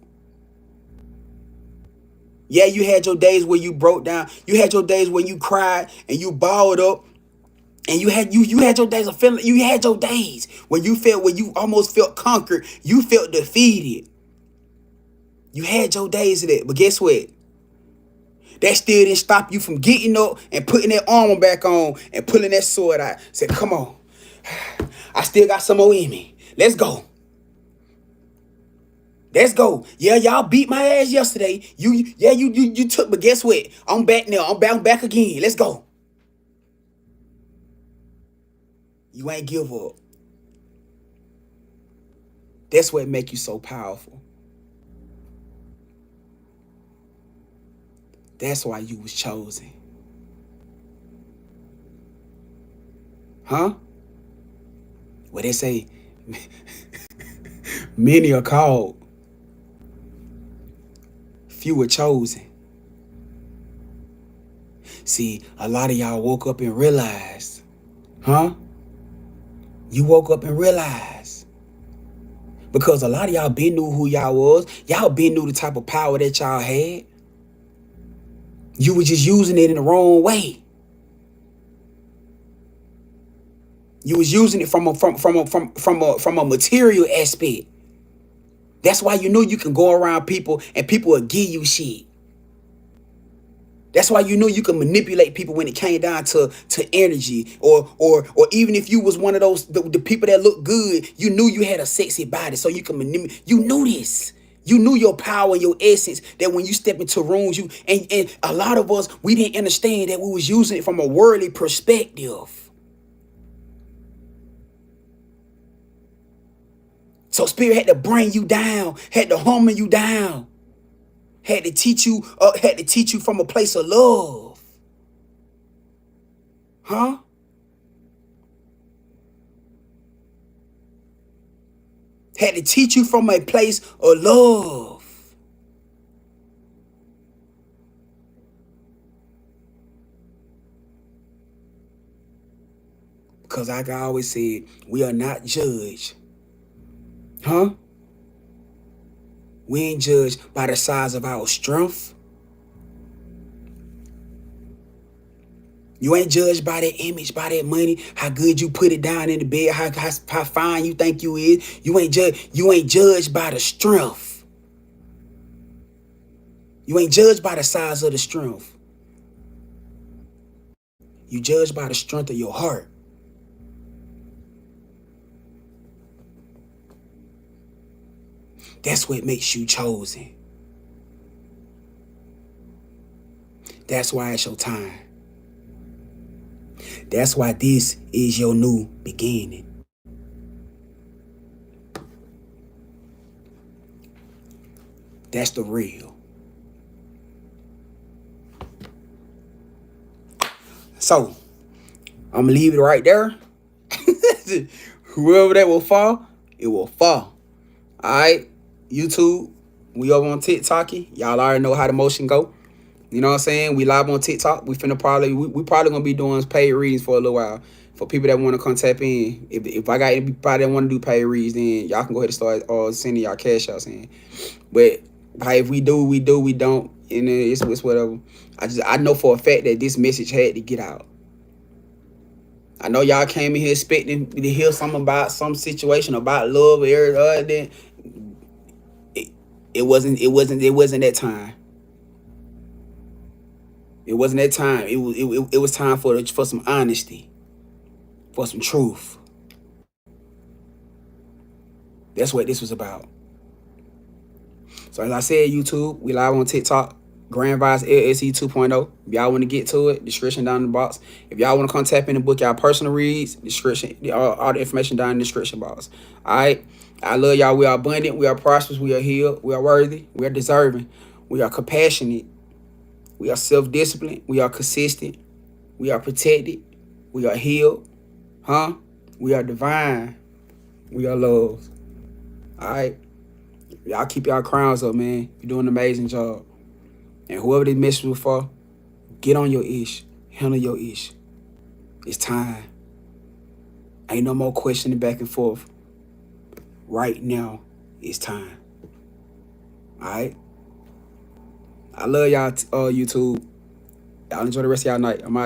A: Yeah, you had your days where you broke down. You had your days where you cried and you balled up. And you had your days of feeling. You had your days when you almost felt conquered. You felt defeated. You had your days of that. But guess what? That still didn't stop you from getting up and putting that armor back on and pulling that sword out. Said, come on. I still got some more in me. Let's go. Let's go. Yeah, y'all beat my ass yesterday. You took, but guess what? I'm back now. I'm back again. Let's go. You ain't give up. That's what make you so powerful. That's why you was chosen. Huh? Well, they say many are called, few are chosen. See, a lot of y'all woke up and realized, huh? You woke up and realized. Because a lot of y'all been knew who y'all was. Y'all been knew the type of power that y'all had. You were just using it in the wrong way. You was using it from a material aspect. That's why you know you can go around people and people will give you shit. That's why you know you can manipulate people when it came down to energy, or even if you was one of those the people that look good, you knew you had a sexy body, so you can manipulate. You knew this. You knew your power and your essence, that when you step into rooms, and a lot of us, we didn't understand that we was using it from a worldly perspective. So spirit had to bring you down, had to humble you down, had to teach you from a place of love. Huh? Had to teach you from a place of love. Because like I always said, we are not judged. Huh? We ain't judged by the size of our strength. You ain't judged by that image, by that money, how good you put it down in the bed, how fine you think you is. You ain't judged by the strength. You ain't judged by the size of the strength. You judged by the strength of your heart. That's what makes you chosen. That's why it's your time. That's why this is your new beginning. That's the real. So, I'm going to leave it right there. Whoever that will fall, it will fall. All right? YouTube, we over on TikTok. Y'all already know how the motion go. You know what I'm saying? We live on TikTok. We probably gonna be doing paid readings for a little while for people that want to come tap in. If I got anybody that want to do paid reads, then y'all can go ahead and start sending y'all cash out in. But hey, if we do, we do. We don't, and it's whatever. I know for a fact that this message had to get out. I know y'all came in here expecting to hear something about some situation about love or everything. It wasn't that time. It wasn't that time. It was time for some honesty, for some truth. That's what this was about. So as I said, YouTube, we live on TikTok, GrandvibesLLC 2.0. If y'all want to get to it, description down in the box. If y'all want to come tap in and book y'all personal reads, description, all the information down in the description box. All right. I love y'all. We are abundant. We are prosperous. We are healed. We are worthy. We are deserving. We are compassionate. We are self-disciplined. We are consistent. We are protected. We are healed. Huh? We are divine. We are loved. All right? Y'all keep y'all crowns up, man. You're doing an amazing job. And whoever this message was for, get on your ish. Handle your ish. It's time. Ain't no more questioning back and forth. Right now, it's time. Alright? I love y'all, YouTube. Y'all enjoy the rest of y'all night. I'm out.